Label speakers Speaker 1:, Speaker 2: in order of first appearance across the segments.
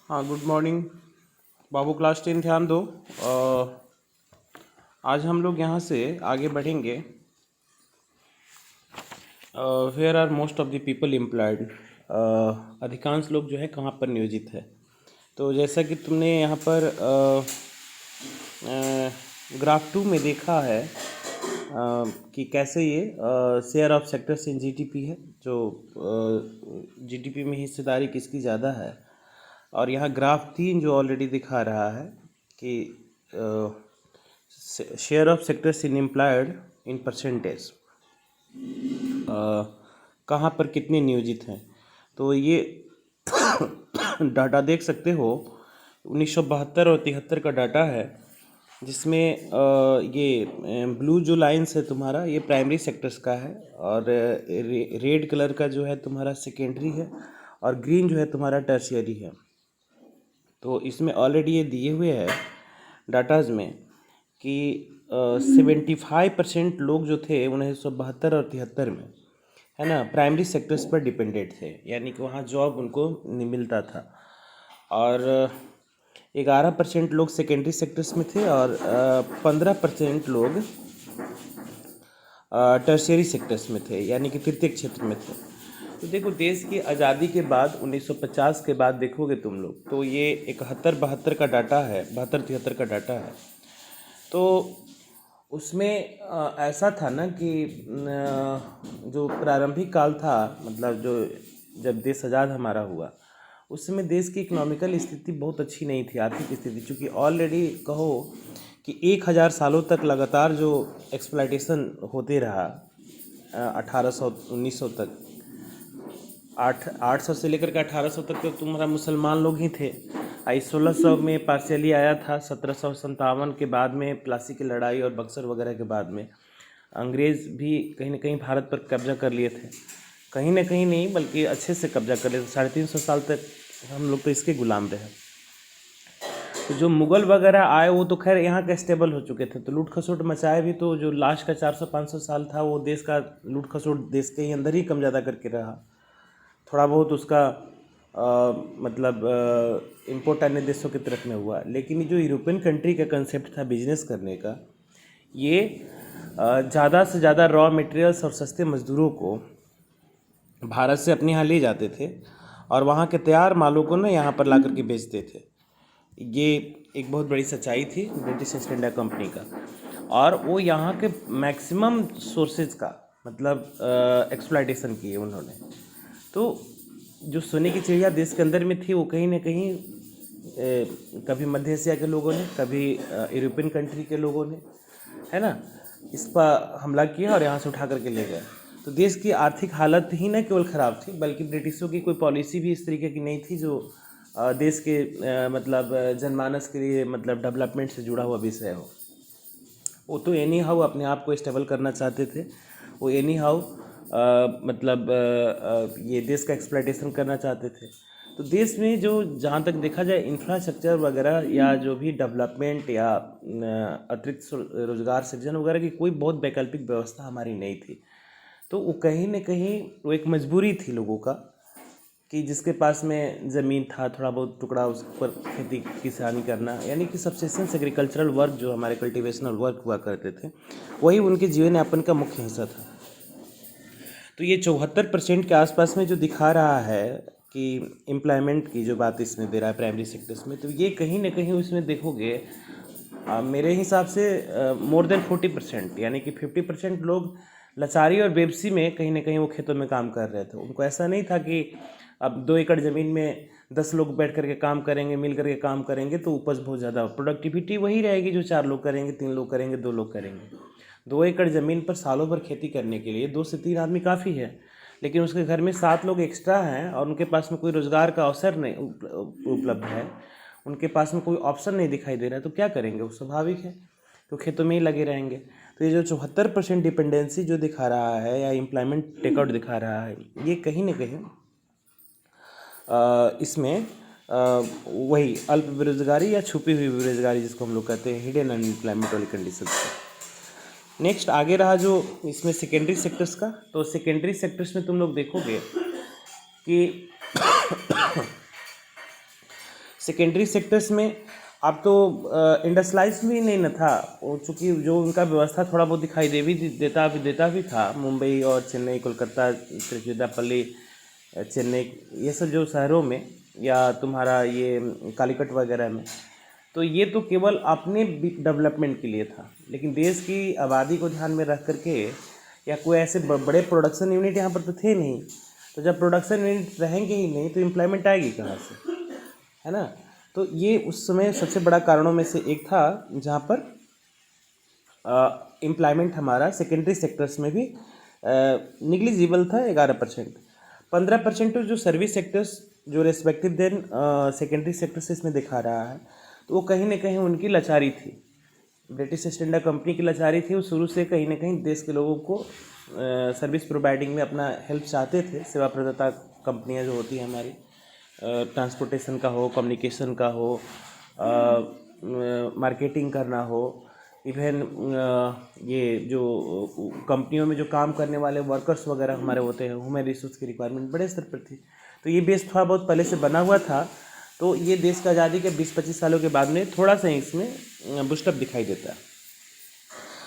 Speaker 1: हाँ, good morning बाबू। Class 10 ध्यान दो। आज हम लोग यहाँ से आगे बढ़ेंगे। Where are most of the people employed, अधिकांश लोग जो है कहाँ पर नियोजित है। तो जैसा कि तुमने यहाँ पर ग्राफ 2 में देखा है कि कैसे ये share of sectors in GDP है, जो जीडीपी में हिस्सेदारी किसकी ज़्यादा है। और यहाँ ग्राफ 3 जो ऑलरेडी दिखा रहा है कि share of sectors in employed in percentage, कहाँ पर कितने नियोजित हैं। तो ये डाटा देख सकते हो, 1972 और 73 का डाटा है, जिसमें ये ब्लू जो लाइंस है तुम्हारा, ये प्राइमरी सेक्टर्स का है, और रेड कलर का जो है तुम्हारा सेकेंडरी है, और ग्रीन जो है तुम्हारा टर्शियरी है। तो इसमें ऑलरेडी ये दिए हुए हैं डाटाज में कि 75% लोग जो थे 1972 और 73 में, है ना, प्राइमरी सेक्टर्स पर डिपेंडेंट थे, यानी कि वहाँ जॉब उनको नहीं मिलता था। और 11% लोग सेकेंडरी सेक्टर्स में थे, और 15% लोग टर्शियरी सेक्टर्स में थे, यानी कि तृतीयक क्षेत्र में थे। तो देखो, देश की आज़ादी के बाद 1950 के बाद देखोगे तुम लोग, तो ये 71-72 का डाटा है, 72-73 का डाटा है। तो उसमें ऐसा था ना कि जो प्रारंभिक काल था, मतलब जो जब देश आज़ाद हमारा हुआ, उस समय देश की इकोनॉमिकल स्थिति बहुत अच्छी नहीं थी, आर्थिक स्थिति, चूँकि ऑलरेडी कहो कि 1000 सालों तक लगातार जो एक्सप्लॉयटेशन होते रहा, 1800-1900 तक, 800 से लेकर के 1800 तक तो तुम्हारा मुसलमान लोग ही थे। 1600 में पार्शियली आया था, 1757 के बाद में प्लासी की लड़ाई और बक्सर वगैरह के बाद में अंग्रेज़ भी कहीं ना कहीं भारत पर कब्जा कर लिए थे। कहीं ना कहीं नहीं, बल्कि अच्छे से कब्जा कर लिए थे। 350 साल तक हम लोग तो इसके गुलाम रहे। तो जो मुग़ल वगैरह आए वो तो खैर यहाँ के स्टेबल हो चुके थे, तो लूट खसोट मचाए भी, तो जो लास्ट का 400-500 साल था वो देश का लूट खसोट देश के ही अंदर ही कम ज़्यादा करके रहा। थोड़ा बहुत उसका मतलब इम्पोर्ट अन्य देशों की तरफ में हुआ। लेकिन ये जो यूरोपियन कंट्री का कंसेप्ट था बिजनेस करने का, ये ज़्यादा से ज़्यादा रॉ मटेरियल्स और सस्ते मज़दूरों को भारत से अपने यहाँ ले जाते थे, और वहाँ के तैयार मालों को ना यहाँ पर ला कर के बेचते थे। ये एक बहुत बड़ी सच्चाई थी ब्रिटिश ईस्ट इंडिया कंपनी का, और वो यहाँ के मैक्सिमम सोर्सेज का मतलब एक्सप्लॉयटेशन किए उन्होंने। तो जो सोने की चिड़िया देश के अंदर में थी, वो कहीं ना कहीं कभी मध्य एशिया के लोगों ने, कभी यूरोपियन कंट्री के लोगों ने, है ना, इस पर हमला किया और यहाँ से उठा करके ले गए। तो देश की आर्थिक हालत ही न केवल ख़राब थी, बल्कि ब्रिटिशों की कोई पॉलिसी भी इस तरीके की नहीं थी जो देश के मतलब जनमानस के लिए मतलब डेवलपमेंट से जुड़ा हुआ विषय हो। वो तो एनी हाउ अपने आप को स्टेबल करना चाहते थे, वो एनी हाउ मतलब ये देश का एक्सप्लॉयटेशन करना चाहते थे। तो देश में जो जहाँ तक देखा जाए इंफ्रास्ट्रक्चर वगैरह या जो भी डेवलपमेंट या अतिरिक्त रोजगार सृजन वगैरह की कोई बहुत वैकल्पिक व्यवस्था हमारी नहीं थी। तो वो कहीं न कहीं वो एक मजबूरी थी लोगों का कि जिसके पास में ज़मीन था, थोड़ा बहुत टुकड़ा, उस पर खेती किसानी करना, यानी कि सबसिस्टेंस एग्रीकल्चरल वर्क जो हमारे कल्टीवेशनल वर्क हुआ करते थे, वही उनके जीवन यापन का मुख्य हिस्सा था। तो ये 74% के आसपास में जो दिखा रहा है कि एम्प्लॉयमेंट की जो बात इसमें दे रहा है प्राइमरी सेक्टर्स में, तो ये कहीं ना कहीं उसमें देखोगे मेरे हिसाब से मोर देन 40%, यानी कि 50% लोग लाचारी और बेबसी में कहीं ना कहीं वो खेतों में काम कर रहे थे। उनको ऐसा नहीं था कि अब 2 एकड़ ज़मीन में 10 लोग बैठ करके काम करेंगे, मिल करके काम करेंगे तो उपज बहुत ज़्यादा, प्रोडक्टिविटी वही रहेगी जो 4 लोग करेंगे, 3 लोग करेंगे, 2 लोग करेंगे। 2 एकड़ ज़मीन पर सालों भर खेती करने के लिए 2 से 3 आदमी काफ़ी है, लेकिन उसके घर में 7 लोग एक्स्ट्रा हैं और उनके पास में कोई रोज़गार का अवसर नहीं उपलब्ध है, उनके पास में कोई ऑप्शन नहीं दिखाई दे रहा है, तो क्या करेंगे? वो स्वाभाविक है, तो खेतों में ही लगे रहेंगे। तो ये जो 74% डिपेंडेंसी जो दिखा रहा है या एम्प्लॉयमेंट टेकआउट दिखा रहा है, ये कहीं ना कहीं इसमें वही अल्प बेरोजगारी या छुपी हुई बेरोजगारी जिसको हम लोग कहते हैं, हिडन अनएम्प्लॉयमेंट वाली कंडीशन है। नेक्स्ट आगे रहा जो इसमें सेकेंडरी सेक्टर्स का, तो सेकेंडरी सेक्टर्स में तुम लोग देखोगे कि सेकेंडरी सेक्टर्स में अब तो इंडस्ट्रियलाइज भी नहीं न था, चूँकि जो उनका व्यवस्था थोड़ा बहुत दिखाई देता भी था, मुंबई और चेन्नई, कोलकाता, तिरुचिरापल्ली, चेन्नई, ये सब जो शहरों में, या तुम्हारा ये कालीकट वगैरह में, तो ये तो केवल अपने डेवलपमेंट के लिए था। लेकिन देश की आबादी को ध्यान में रख करके, या कोई ऐसे बड़े प्रोडक्शन यूनिट यहाँ पर तो थे नहीं। तो जब प्रोडक्शन यूनिट रहेंगे ही नहीं तो एम्प्लॉयमेंट आएगी कहाँ से, है ना। तो ये उस समय सबसे बड़ा कारणों में से एक था, जहाँ पर एम्प्लॉयमेंट हमारा सेकेंडरी सेक्टर्स में भी निग्लिजिबल था, 11%। 15% तो जो सर्विस सेक्टर्स जो रेस्पेक्टिव देन सेकेंडरी सेक्टर से इसमें दिखा रहा है, तो वो कहीं ना कहीं उनकी लाचारी थी, ब्रिटिश ईस्ट इंडिया कंपनी की लाचारी थी। वो शुरू से कहीं ना कहीं देश के लोगों को सर्विस प्रोवाइडिंग में अपना हेल्प चाहते थे। सेवा प्रदाता कंपनियां जो होती हैं हमारी, ट्रांसपोर्टेशन का हो, कम्युनिकेशन का हो, मार्केटिंग करना हो, इवन ये जो कंपनियों में जो काम करने वाले वर्कर्स वगैरह हमारे होते हैं, ह्यूमन रिसोर्स की रिक्वायरमेंट बड़े स्तर पर थी। तो ये बेस थोड़ा बहुत पहले से बना हुआ था। तो ये देश की आज़ादी के 20-25 सालों के बाद में थोड़ा सा इसमें बुस्टअप दिखाई देता है।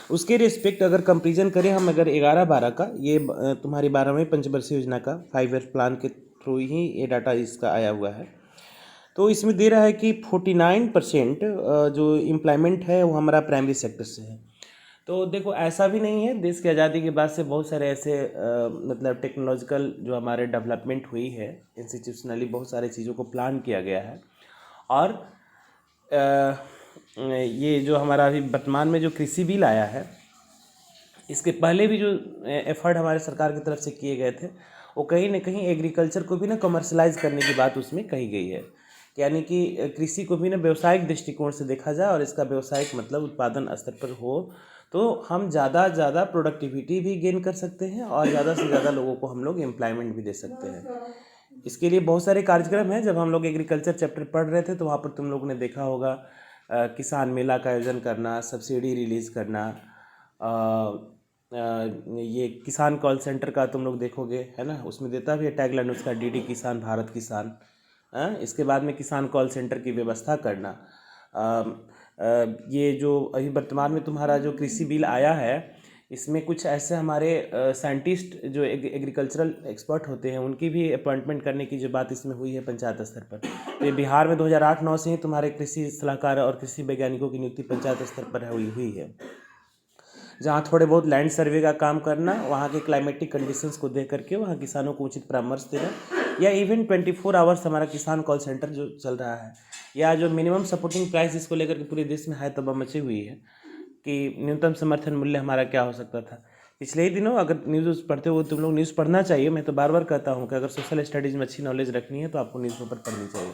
Speaker 1: उसके रिस्पेक्ट अगर कंपेरिजन करें हम, अगर 11-12 का, ये तुम्हारी 12वीं पंचवर्षीय योजना का 5 ईयर प्लान के थ्रू ही ये डाटा इसका आया हुआ है। तो इसमें दे रहा है कि 49% जो एम्प्लॉयमेंट है वो हमारा प्राइमरी सेक्टर से है। तो देखो, ऐसा भी नहीं है, देश की आज़ादी के बाद से बहुत सारे ऐसे मतलब टेक्नोलॉजिकल जो हमारे डेवलपमेंट हुई है, इंस्टीट्यूशनली बहुत सारे चीज़ों को प्लान किया गया है। और ये जो हमारा अभी वर्तमान में जो कृषि बिल आया है, इसके पहले भी जो एफर्ट हमारे सरकार की तरफ से किए गए थे, वो कहीं ना कहीं एग्रीकल्चर को भी ना कमर्शलाइज करने की बात उसमें कही गई है। यानी कि कृषि को भी ना व्यावसायिक दृष्टिकोण से देखा जाए, और इसका व्यावसायिक मतलब उत्पादन स्तर पर हो, तो हम ज़्यादा प्रोडक्टिविटी भी गेन कर सकते हैं, और ज़्यादा से ज़्यादा लोगों को हम लोग एम्प्लॉयमेंट भी दे सकते हैं। इसके लिए बहुत सारे कार्यक्रम हैं। जब हम लोग एग्रीकल्चर चैप्टर पढ़ रहे थे तो वहाँ पर तुम लोग ने देखा होगा किसान मेला का आयोजन करना, सब्सिडी रिलीज़ करना, ये किसान कॉल सेंटर का तुम लोग देखोगे, है ना, उसमें देता भी है टैगलाइन उसका, डीडी किसान, भारत किसान। इसके बाद में किसान कॉल सेंटर की व्यवस्था करना। ये जो अभी वर्तमान में तुम्हारा जो कृषि बिल आया है, इसमें कुछ ऐसे हमारे साइंटिस्ट जो एग्रीकल्चरल एक्सपर्ट होते हैं, उनकी भी अपॉइंटमेंट करने की जो बात इसमें हुई है पंचायत स्तर पर। तो ये बिहार में 2008-9 से ही तुम्हारे कृषि सलाहकार और कृषि वैज्ञानिकों की नियुक्ति पंचायत स्तर पर हुई है, जहाँ थोड़े बहुत लैंड सर्वे का काम करना, वहाँ के क्लाइमेटिक कंडीशंस को देख करके वहाँ किसानों को उचित परामर्श देना, या इवन 24 आवर्स हमारा किसान कॉल सेंटर जो चल रहा है, या जो मिनिमम सपोर्टिंग प्राइस, इसको लेकर के पूरे देश में हाई तबाह मची हुई है कि न्यूनतम समर्थन मूल्य हमारा क्या हो सकता था। पिछले ही दिनों अगर न्यूज़ पढ़ते हो, तुम लोग न्यूज़ पढ़ना चाहिए। मैं तो बार बार कहता हूँ कि अगर सोशल स्टडीज़ में अच्छी नॉलेज रखनी है तो आपको न्यूज़पेपर पढ़नी चाहिए।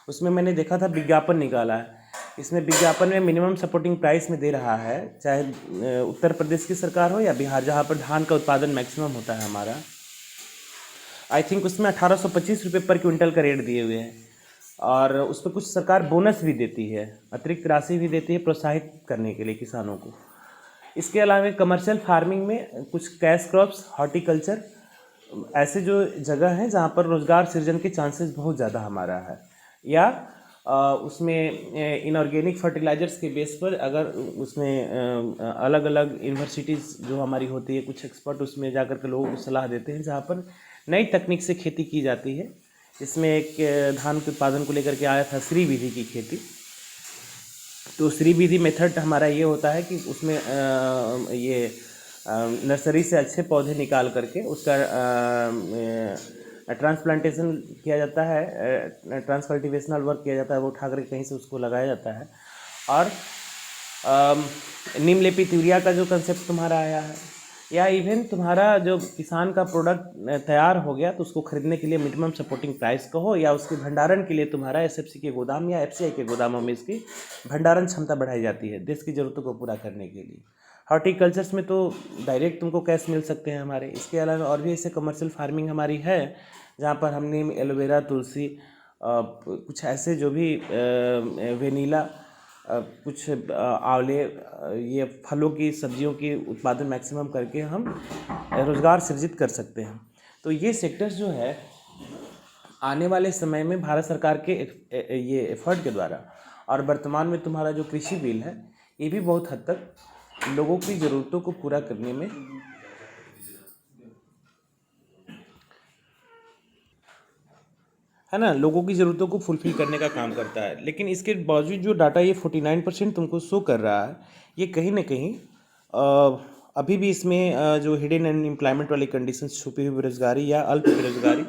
Speaker 1: उसमें मैंने देखा था, विज्ञापन निकाला है, इसमें विज्ञापन में मिनिमम सपोर्टिंग प्राइस में दे रहा है, चाहे उत्तर प्रदेश की सरकार हो या बिहार, जहाँ पर धान का उत्पादन मैक्सिमम होता है हमारा। आई थिंक उसमें 1825 रुपये पर क्विंटल का रेट दिए हुए हैं, और उस पर कुछ सरकार बोनस भी देती है, अतिरिक्त राशि भी देती है प्रोत्साहित करने के लिए किसानों को। इसके अलावा कमर्शियल फार्मिंग में कुछ कैश क्रॉप्स, हॉर्टिकल्चर, ऐसे जो जगह हैं जहाँ पर रोज़गार सृजन के चांसेस बहुत ज़्यादा हमारा है। या उसमें इनऑर्गेनिक फर्टिलाइजर्स के बेस पर, अगर उसमें अलग अलग यूनिवर्सिटीज़ जो हमारी होती है, कुछ एक्सपर्ट उसमें जाकर के लोगों को सलाह देते हैं, जहाँ पर नई तकनीक से खेती की जाती है। इसमें एक धान के उत्पादन को लेकर के आया था श्री विधि की खेती। तो श्री विधि मेथड हमारा ये होता है कि उसमें ये नर्सरी से अच्छे पौधे निकाल करके उसका ट्रांसप्लांटेशन किया जाता है, ट्रांसकल्टिवेशनल वर्क किया जाता है, वो उठा करके कहीं से उसको लगाया जाता है। और नीम लेपित यूरिया का जो कंसेप्ट तुम्हारा आया है, या इवन तुम्हारा जो किसान का प्रोडक्ट तैयार हो गया तो उसको खरीदने के लिए मिनिमम सपोर्टिंग प्राइस कहो, या उसके भंडारण के लिए तुम्हारा एसएफसी के गोदाम या एफसीआई के गोदामों में इसकी भंडारण क्षमता बढ़ाई जाती है देश की ज़रूरतों को पूरा करने के लिए। हॉर्टिकल्चर्स में तो डायरेक्ट तुमको कैश मिल सकते हैं हमारे। इसके अलावा और भी ऐसे कमर्शियल फार्मिंग हमारी है, जहाँ पर हमने एलोवेरा, तुलसी, कुछ ऐसे जो भी वेनीला, कुछ आंवले, ये फलों की, सब्जियों की उत्पादन मैक्सिमम करके हम रोज़गार सृजित कर सकते हैं। तो ये सेक्टर्स जो है आने वाले समय में भारत सरकार के ये एफर्ट के द्वारा और वर्तमान में तुम्हारा जो कृषि बिल है, ये भी बहुत हद तक लोगों की ज़रूरतों को पूरा करने में है ना, लोगों की ज़रूरतों को फुलफ़िल करने का काम करता है। लेकिन इसके बावजूद जो डाटा ये 49% तुमको शो कर रहा है, ये कहीं ना कहीं अभी भी इसमें जो हिडन अनएम्प्लॉयमेंट वाली कंडीशंस, छुपी हुई बेरोजगारी या अल्प बेरोजगारी,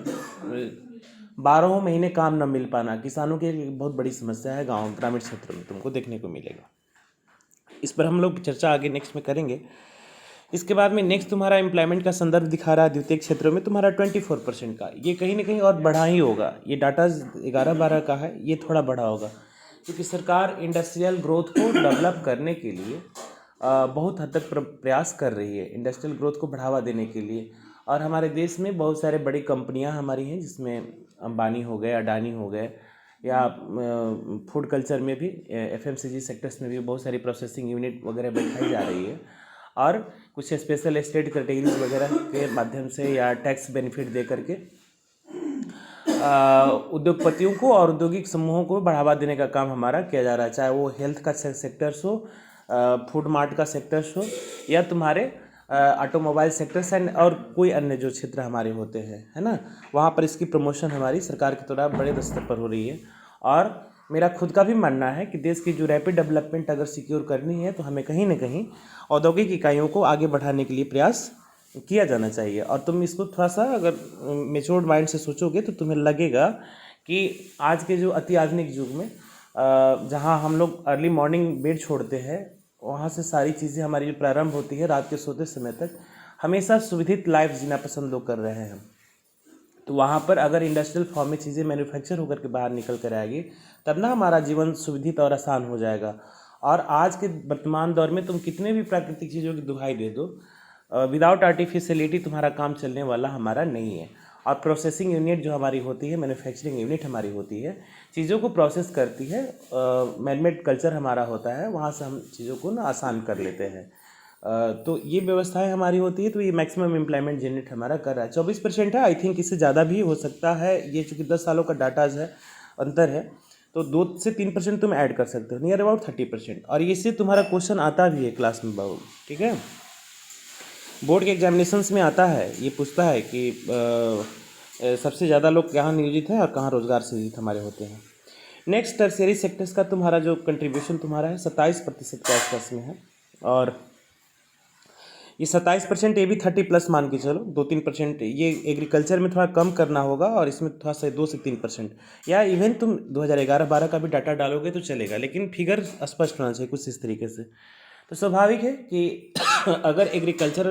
Speaker 1: 12 महीने काम न मिल पाना किसानों की एक बहुत बड़ी समस्या है। गाँव ग्रामीण क्षेत्रों में तुमको देखने को मिलेगा। इस पर हम लोग चर्चा आगे नेक्स्ट में करेंगे। इसके बाद में नेक्स्ट तुम्हारा एम्प्लॉयमेंट का संदर्भ दिखा रहा है द्वितीय क्षेत्रों में तुम्हारा 24% का। ये कहीं ना कहीं और बढ़ा ही होगा। ये डाटा 11-12 का है, ये थोड़ा बढ़ा होगा क्योंकि सरकार इंडस्ट्रियल ग्रोथ को डेवलप करने के लिए बहुत हद तक प्रयास कर रही है, इंडस्ट्रियल ग्रोथ को बढ़ावा देने के लिए। और हमारे देश में बहुत सारे बड़ी कंपनियां हमारी हैं, जिसमें अंबानी हो गए, अडानी हो गए, या फूड कल्चर में भी FMCG सेक्टर्स में भी बहुत सारी प्रोसेसिंग यूनिट वगैरह बैठाई जा रही है। और कुछ स्पेशल स्टेट कैटेगरीज वगैरह के माध्यम से या टैक्स बेनिफिट दे करके उद्योगपतियों को और औद्योगिक समूहों को बढ़ावा देने का काम हमारा किया जा रहा है। चाहे वो हेल्थ का सेक्टर्स हो, फूड मार्ट का सेक्टर्स हो, या तुम्हारे ऑटोमोबाइल सेक्टर्स एंड और कोई अन्य जो क्षेत्र हमारे होते हैं, है ना, वहाँ पर इसकी प्रमोशन हमारी सरकार के द्वारा बड़े स्तर पर हो रही है। और मेरा खुद का भी मानना है कि देश की जो रैपिड डेवलपमेंट अगर सिक्योर करनी है तो हमें कहीं ना कहीं औद्योगिक इकाइयों को आगे बढ़ाने के लिए प्रयास किया जाना चाहिए। और तुम इसको थोड़ा सा अगर मेच्योर्ड माइंड से सोचोगे तो तुम्हें लगेगा कि आज के जो अति आधुनिक युग में जहाँ हम लोग अर्ली मॉर्निंग बेड छोड़ते हैं, वहाँ से सारी चीज़ें हमारी जो प्रारंभ होती है रात के सोते समय तक, हमेशा सुविधित लाइफ जीना पसंद लोग कर रहे हैं। तो वहाँ पर अगर इंडस्ट्रियल फॉर्म में चीज़ें मैन्युफैक्चर होकर के बाहर निकल कर आएगी, तब ना हमारा जीवन सुविधित और आसान हो जाएगा। और आज के वर्तमान दौर में तुम कितने भी प्राकृतिक चीज़ों की दुहाई दे दो, विदाउट आर्टिफिशियलिटी तुम्हारा काम चलने वाला हमारा नहीं है। और प्रोसेसिंग यूनिट जो हमारी होती है, मैन्युफैक्चरिंग यूनिट हमारी होती है, चीज़ों को प्रोसेस करती है, मैनमेड कल्चर हमारा होता है, वहाँ से हम चीज़ों को ना आसान कर लेते हैं। तो ये व्यवस्थाएं हमारी होती है। तो ये मैक्सिमम एम्प्लॉयमेंट जनरेट हमारा कर रहा है, 24% है। आई थिंक इससे ज़्यादा भी हो सकता है, ये चूँकि 10 सालों का डाटाज है, अंतर है, तो 2 से 3% तुम ऐड कर सकते हो, नियर अबाउट 30%। और इससे तुम्हारा क्वेश्चन आता भी है क्लास में बाबू, ठीक है, बोर्ड के एग्जामिनेशंस में आता है। ये पूछता है कि सबसे ज़्यादा लोग कहाँ नियोजित हैं और कहाँ रोजगार से नियोजित हमारे होते हैं। नेक्स्ट टर्शियरी सेक्टर्स का तुम्हारा जो कंट्रीब्यूशन तुम्हारा है 27% के आसपास में है। और ये 27%, ये भी 30+ मान के चलो, 2-3% ये एग्रीकल्चर में थोड़ा कम करना होगा, और इसमें थोड़ा सा 2 से 3%, या इवन तुम 2011-12 का भी डाटा डालोगे तो चलेगा, लेकिन फिगर स्पष्ट होना चाहिए कुछ इस तरीके से। तो स्वाभाविक है कि अगर एग्रीकल्चर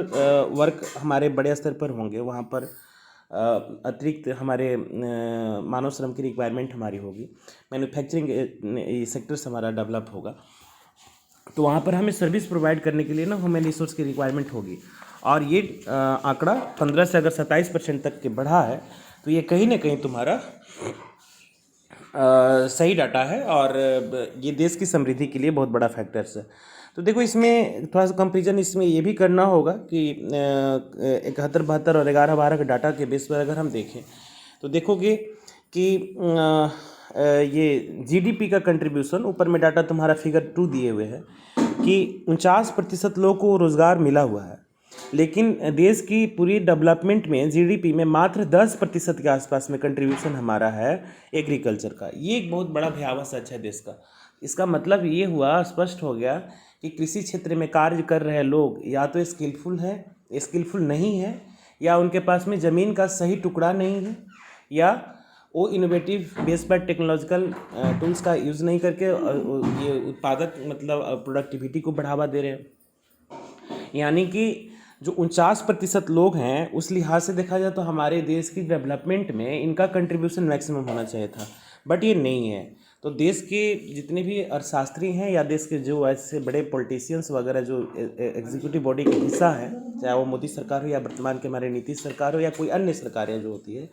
Speaker 1: वर्क हमारे बड़े स्तर पर होंगे, वहाँ पर अतिरिक्त हमारे मानव श्रम की रिक्वायरमेंट हमारी होगी, मैन्युफैक्चरिंग सेक्टर्स हमारा डेवलप होगा, तो वहाँ पर हमें सर्विस प्रोवाइड करने के लिए ना ह्यूमन रिसोर्स की रिक्वायरमेंट होगी। और ये आंकड़ा 15 से अगर 27% तक के बढ़ा है, तो ये कहीं ना कहीं तुम्हारा सही डाटा है, और ये देश की समृद्धि के लिए बहुत बड़ा फैक्टर्स है। तो देखो, इसमें थोड़ा सा कंपेरिजन इसमें ये भी करना होगा कि 71-72 और 11-12 के डाटा के बेस पर अगर हम देखें तो देखोगे कि ये GDP का कंट्रीब्यूशन, ऊपर में डाटा तुम्हारा फिगर 2 दिए हुए है कि 49% लोगों को रोज़गार मिला हुआ है, लेकिन देश की पूरी डेवलपमेंट में GDP में मात्र 10% के आसपास में कंट्रीब्यूशन हमारा है एग्रीकल्चर का। ये एक बहुत बड़ा भयावह सच है देश का। इसका मतलब ये हुआ, स्पष्ट हो गया कि कृषि क्षेत्र में कार्य कर रहे लोग या तो स्किलफुल नहीं है, या उनके पास में ज़मीन का सही टुकड़ा नहीं है, या वो इनोवेटिव बेस पर टेक्नोलॉजिकल टूल्स का यूज़ नहीं करके ये उत्पादक मतलब प्रोडक्टिविटी को बढ़ावा दे रहे हैं। यानी कि जो 49% लोग हैं, उस लिहाज से देखा जाए तो हमारे देश की डेवलपमेंट में इनका कंट्रीब्यूशन मैक्सिमम होना चाहिए था, बट ये नहीं है। तो देश के जितने भी अर्थशास्त्री हैं या देश के जो ऐसे बड़े पॉलिटिशियंस वगैरह जो एग्जीक्यूटिव बॉडी का हिस्सा है, चाहे वो मोदी सरकार हो या वर्तमान के हमारे नीतीश सरकार हो या कोई अन्य सरकारें जो होती है,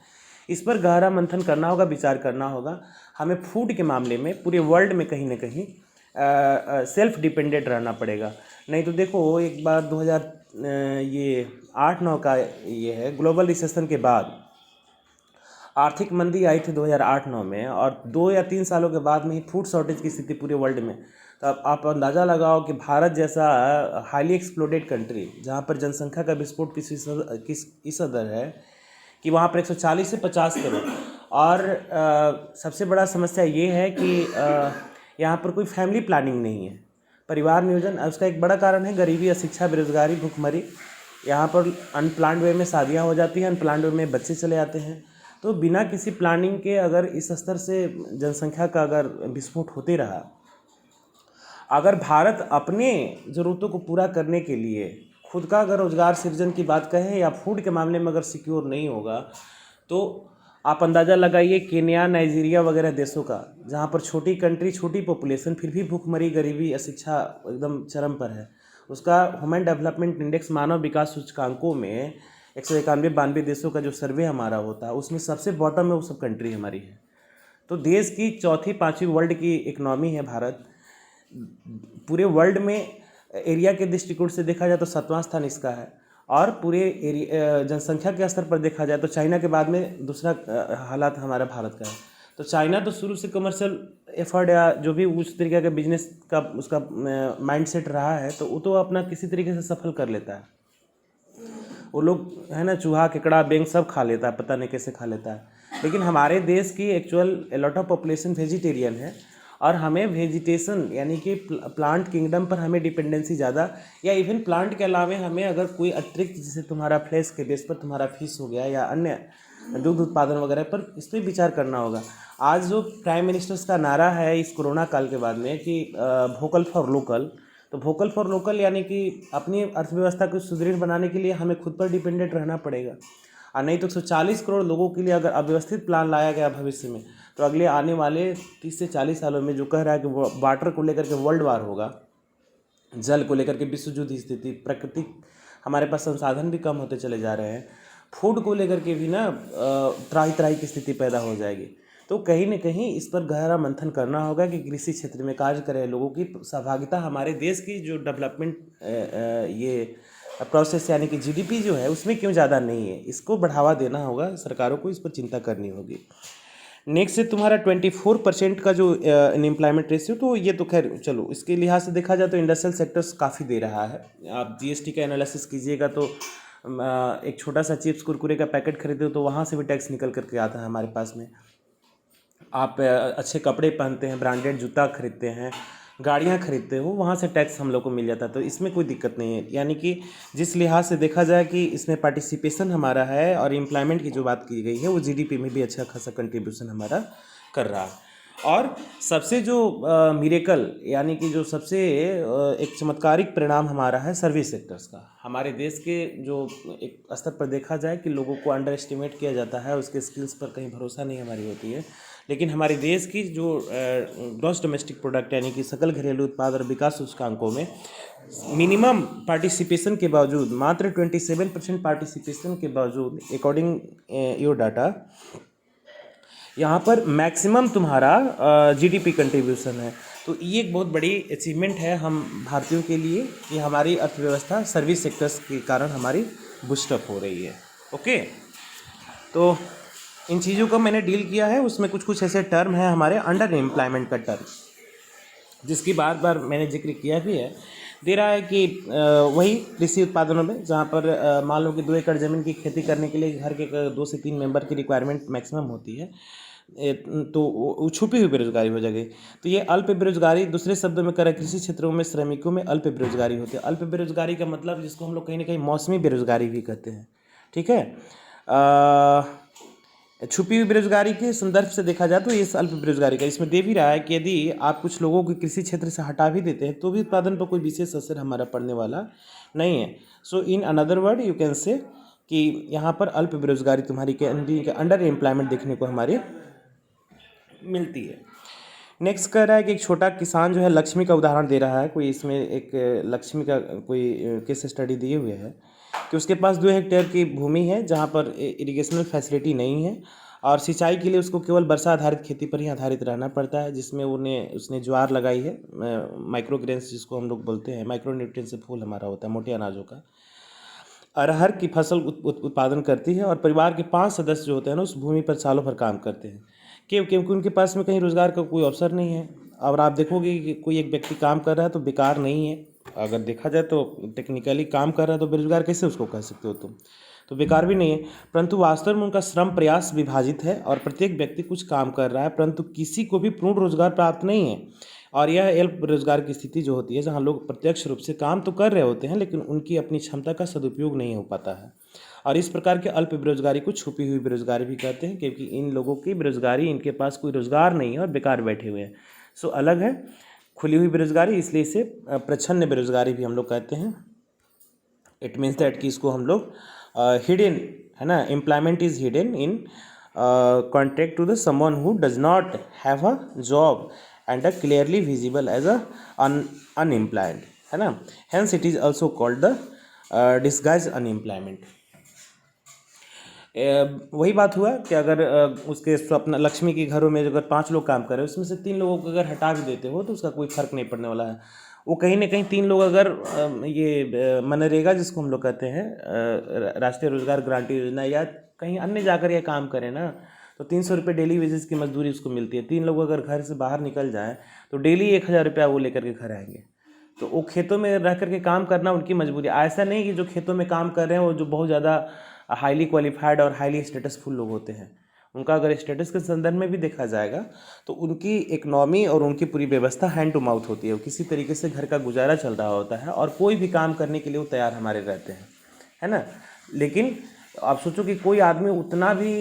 Speaker 1: इस पर गहरा मंथन करना होगा, विचार करना होगा। हमें फूड के मामले में पूरे वर्ल्ड में कहीं ना कहीं सेल्फ डिपेंडेंट रहना पड़ेगा। नहीं तो देखो, एक बार 2008-9 का ये है, ग्लोबल रिसेशन के बाद आर्थिक मंदी आई थी 2008-9 में, और 2 या 3 सालों के बाद में ही फूड शॉर्टेज की स्थिति पूरे वर्ल्ड में। तो अब आप अंदाज़ा लगाओ कि भारत जैसा हाईली एक्सप्लोडेड कंट्री, जहाँ पर जनसंख्या का विस्फोट इस कदर है कि वहाँ पर 140 से 50 करोड़, और सबसे बड़ा समस्या ये है कि यहाँ पर कोई फैमिली प्लानिंग नहीं है, परिवार नियोजन। उसका एक बड़ा कारण है गरीबी, अशिक्षा, बेरोजगारी, भुखमरी। यहाँ पर अनप्लान्ड वे में शादियाँ हो जाती हैं, अनप्लान्ड वे में बच्चे चले आते हैं। तो बिना किसी प्लानिंग के अगर इस स्तर से जनसंख्या का अगर विस्फोट होते रहा, अगर भारत अपने ज़रूरतों को पूरा करने के लिए खुद का अगर रोजगार सृजन की बात कहें या फूड के मामले में अगर सिक्योर नहीं होगा, तो आप अंदाज़ा लगाइए केन्या, नाइजीरिया वगैरह देशों का, जहाँ पर छोटी कंट्री, छोटी पॉपुलेशन, फिर भी भूखमरी, गरीबी, अशिक्षा एकदम चरम पर है। उसका ह्यूमन डेवलपमेंट इंडेक्स, मानव विकास सूचकांकों में 191-92 देशों का जो सर्वे हमारा होता है, उसमें सबसे बॉटम में वो सब कंट्री हमारी है। तो देश की चौथी पाँचवीं वर्ल्ड की इकनॉमी है भारत। पूरे वर्ल्ड में एरिया के दृष्टिकोण से देखा जाए तो 7वां स्थान इसका है, और पूरे एरिया जनसंख्या के स्तर पर देखा जाए तो चाइना के बाद में दूसरा हालात हमारा भारत का है। तो चाइना तो शुरू से कमर्शियल एफर्ट या जो भी उस तरीके का बिजनेस का उसका माइंडसेट रहा है, तो वो तो अपना किसी तरीके से सफल कर लेता है। वो लोग है ना, चूहा, केकड़ा, बेंग सब खा लेता है, पता नहीं कैसे खा लेता है। लेकिन हमारे देश की actual lot of population vegetarian है, और हमें वेजिटेशन यानी कि प्लांट किंगडम पर हमें डिपेंडेंसी ज़्यादा, या इवन प्लांट के अलावे हमें अगर कोई अतिरिक्त, जैसे तुम्हारा फ्लैश के बेस पर तुम्हारा फिश हो गया या अन्य दूध उत्पादन वगैरह पर, इस पर विचार करना होगा। आज जो प्राइम मिनिस्टर्स का नारा है इस कोरोना काल के बाद में कि वोकल फॉर लोकल, तो वोकल फॉर लोकल यानी कि अपनी अर्थव्यवस्था को सुदृढ़ बनाने के लिए हमें खुद पर डिपेंडेंट रहना पड़ेगा। और नहीं तो 140 करोड़ लोगों के लिए अगर अव्यवस्थित प्लान लाया गया भविष्य में, तो अगले आने वाले 30 से 40 सालों में जो कह रहा है कि वाटर को लेकर के वर्ल्ड वार होगा, जल को लेकर के विश्व युद्ध स्थिति, प्राकृतिक हमारे पास संसाधन भी कम होते चले जा रहे हैं, फूड को लेकर के भी ना त्राही त्राही की स्थिति पैदा हो जाएगी। तो कहीं न कहीं इस पर गहरा मंथन करना होगा कि कृषि क्षेत्र में कार्य कर रहे लोगों की सहभागिता, हमारे देश की जो डेवलपमेंट ये प्रोसेस यानी कि जीडीपी जो है उसमें क्यों ज़्यादा नहीं है, इसको बढ़ावा देना होगा, सरकारों को इस पर चिंता करनी होगी। नेक्स्ट है तुम्हारा 24% का जो अनएम्प्लॉयमेंट रेशियो, तो ये तो खैर चलो, इसके लिहाज से देखा जाए तो इंडस्ट्रियल सेक्टर्स काफ़ी दे रहा है। आप जीएसटी का एनालिसिस कीजिएगा तो एक छोटा सा चिप्स कुरकुरे का पैकेट खरीदे हो तो वहाँ से भी टैक्स निकल करके आता है हमारे पास में। आप अच्छे कपड़े पहनते हैं, ब्रांडेड जूता खरीदते हैं, गाड़ियाँ खरीदते हो, वहाँ से टैक्स हम लोग को मिल जाता है। तो इसमें कोई दिक्कत नहीं है, यानी कि जिस लिहाज से देखा जाए कि इसमें पार्टिसिपेशन हमारा है और एम्प्लॉयमेंट की जो बात की गई है वो जीडीपी में भी अच्छा खासा कंट्रीब्यूशन हमारा कर रहा है। और सबसे जो मिरेकल यानी कि जो सबसे एक चमत्कारिक परिणाम हमारा है सर्विस सेक्टर्स का। हमारे देश के जो एक स्तर पर देखा जाए कि लोगों को अंडर एस्टिमेट किया जाता है, उसके स्किल्स पर कहीं भरोसा नहीं हमारी होती है, लेकिन हमारे देश की जो ग्रॉस डोमेस्टिक प्रोडक्ट यानी कि सकल घरेलू उत्पाद और विकास सूचकांकों में मिनिमम पार्टिसिपेशन के बावजूद, मात्र 27% पार्टिसिपेशन के बावजूद, अकॉर्डिंग योर डाटा, यहाँ पर मैक्सिमम तुम्हारा जीडीपी कंट्रीब्यूशन है। तो ये एक बहुत बड़ी अचीवमेंट है हम भारतीयों के लिए कि हमारी अर्थव्यवस्था सर्विस सेक्टर्स के कारण हमारी बूस्टअप हो रही है। ओके, तो इन चीज़ों को मैंने डील किया है। उसमें कुछ कुछ ऐसे टर्म हैं हमारे अंडर एम्प्लॉयमेंट का टर्म, जिसकी बार बार मैंने जिक्र किया भी है। दे रहा है कि वही कृषि उत्पादनों में जहाँ पर मान लो कि 2 एकड़ ज़मीन की खेती करने के लिए घर के 2 से 3 मेंबर की रिक्वायरमेंट मैक्सिमम होती है, तो वो छुपी हुई बेरोजगारी हो जाएगी। तो ये अल्प बेरोजगारी, दूसरे शब्दों में करें कृषि क्षेत्रों में श्रमिकों में अल्प बेरोजगारी होती है। अल्प बेरोजगारी का मतलब जिसको हम लोग कहीं ना कहीं मौसमी बेरोजगारी भी कहते हैं, ठीक है। छुपी हुई बेरोजगारी के संदर्भ से देखा जाए तो ये अल्प बेरोजगारी का, इसमें दे भी रहा है कि यदि आप कुछ लोगों को कृषि क्षेत्र से हटा भी देते हैं तो भी उत्पादन पर कोई विशेष असर हमारा पड़ने वाला नहीं है। So in another word you can say कि यहाँ पर अल्प बेरोजगारी तुम्हारी के अंडर एम्प्लॉयमेंट देखने को हमारे मिलती है। नेक्स्ट कह रहा है कि एक छोटा किसान जो है, लक्ष्मी का उदाहरण दे रहा है कोई, इसमें एक लक्ष्मी का कोई केस स्टडी दिए हुए है कि उसके पास 2 हेक्टेयर की भूमि है जहाँ पर इरिगेशनल फैसिलिटी नहीं है और सिंचाई के लिए उसको केवल वर्षा आधारित खेती पर ही आधारित रहना पड़ता है, जिसमें उसने ज्वार लगाई है, माइक्रो ग्रेन्स जिसको हम लोग बोलते हैं, माइक्रो न्यूट्रिएंट से फूल हमारा होता है, मोटे अनाजों का। अरहर की फसल उत्पादन करती है और परिवार के 5 सदस्य जो होते हैं ना उस भूमि पर सालों भर काम करते हैं, क्योंकि उनके पास में कहीं रोज़गार का कोई अवसर नहीं है। और आप देखोगे कि कोई एक व्यक्ति काम कर रहा है तो बेकार नहीं है, अगर देखा जाए तो टेक्निकली काम कर रहा है तो बेरोजगार कैसे उसको कह सकते हो तुम, तो बेकार भी नहीं है। परंतु वास्तव में उनका श्रम प्रयास विभाजित है और प्रत्येक व्यक्ति कुछ काम कर रहा है, परंतु किसी को भी पूर्ण रोजगार प्राप्त नहीं है। और यह अल्प रोजगार की स्थिति जो होती है, जहाँ लोग प्रत्यक्ष रूप से काम तो कर रहे होते हैं लेकिन उनकी अपनी क्षमता का सदुपयोग नहीं हो पाता है। और इस प्रकार के अल्प बेरोजगारी को छुपी हुई बेरोजगारी भी कहते हैं, क्योंकि इन लोगों की बेरोजगारी, इनके पास कोई रोजगार नहीं है और बेकार बैठे हुए हैं। सो अलग है खुली हुई बेरोजगारी, इसलिए इसे प्रच्छन्न बेरोजगारी भी हम लोग कहते हैं। इट मीन्स दैट कि इसको हम लोग हिडन, है ना, employment is hidden in contract to the someone who does not have a job and a clearly visible as a unemployed, है ना। Hence it is also called the disguise unemployment. वही बात हुआ कि अगर उसके स्वप्न लक्ष्मी के घरों में अगर 5 लोग काम कर रहे हैं, उसमें से 3 लोगों को अगर हटा भी देते हो तो उसका कोई फर्क नहीं पड़ने वाला है। वो कहीं ना कहीं 3 लोग अगर ये मनरेगा जिसको हम लोग कहते हैं, राष्ट्रीय रोजगार गारंटी योजना, या कहीं अन्य जाकर ये काम करें ना, तो 300 रुपये डेली वेजेस की मजदूरी उसको मिलती है। 3 लोग अगर घर से बाहर निकल जाएँ तो डेली 1000 रुपया वो लेकर के घर आएंगे। तो वो खेतों में रह करके काम करना उनकी मजबूरी। ऐसा नहीं कि जो खेतों में काम कर रहे हैं वो जो बहुत ज़्यादा हाईली क्वालिफाइड और हाईली स्टेटसफुल लोग होते हैं, उनका अगर स्टेटस के संदर्भ में भी देखा जाएगा तो उनकी इकनॉमी और उनकी पूरी व्यवस्था हैंड टू माउथ होती है। वो किसी तरीके से घर का गुजारा चल रहा होता है और कोई भी काम करने के लिए वो तैयार हमारे रहते हैं, है ना। लेकिन आप सोचो कि कोई आदमी उतना भी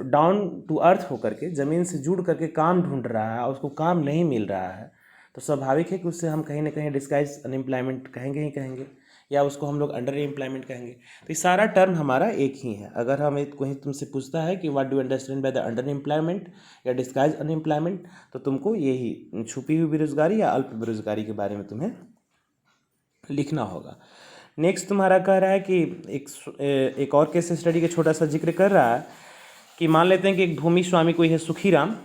Speaker 1: डाउन टू अर्थ होकर के, ज़मीन से जुड़ करके काम ढूंढ रहा है और उसको काम नहीं मिल रहा है, तो स्वाभाविक है कि उससे हम कहीं ना कहीं डिस्गाइज अनएम्प्लॉयमेंट कहेंगे ही कहेंगे, या उसको हम लोग अंडर एम्प्लॉयमेंट कहेंगे। तो ये सारा टर्म हमारा एक ही है। अगर हम कोई तुमसे पूछता है कि what do understand by the under employment या डिस्गाइज अनएम्प्लॉयमेंट, तो तुमको यही छुपी हुई बेरोजगारी या अल्प बेरोजगारी के बारे में तुम्हें लिखना होगा। नेक्स्ट तुम्हारा कह रहा है कि एक और केस स्टडी का छोटा सा जिक्र कर रहा है कि मान लेते हैं कि एक भूमि स्वामी कोई है सुखीराम।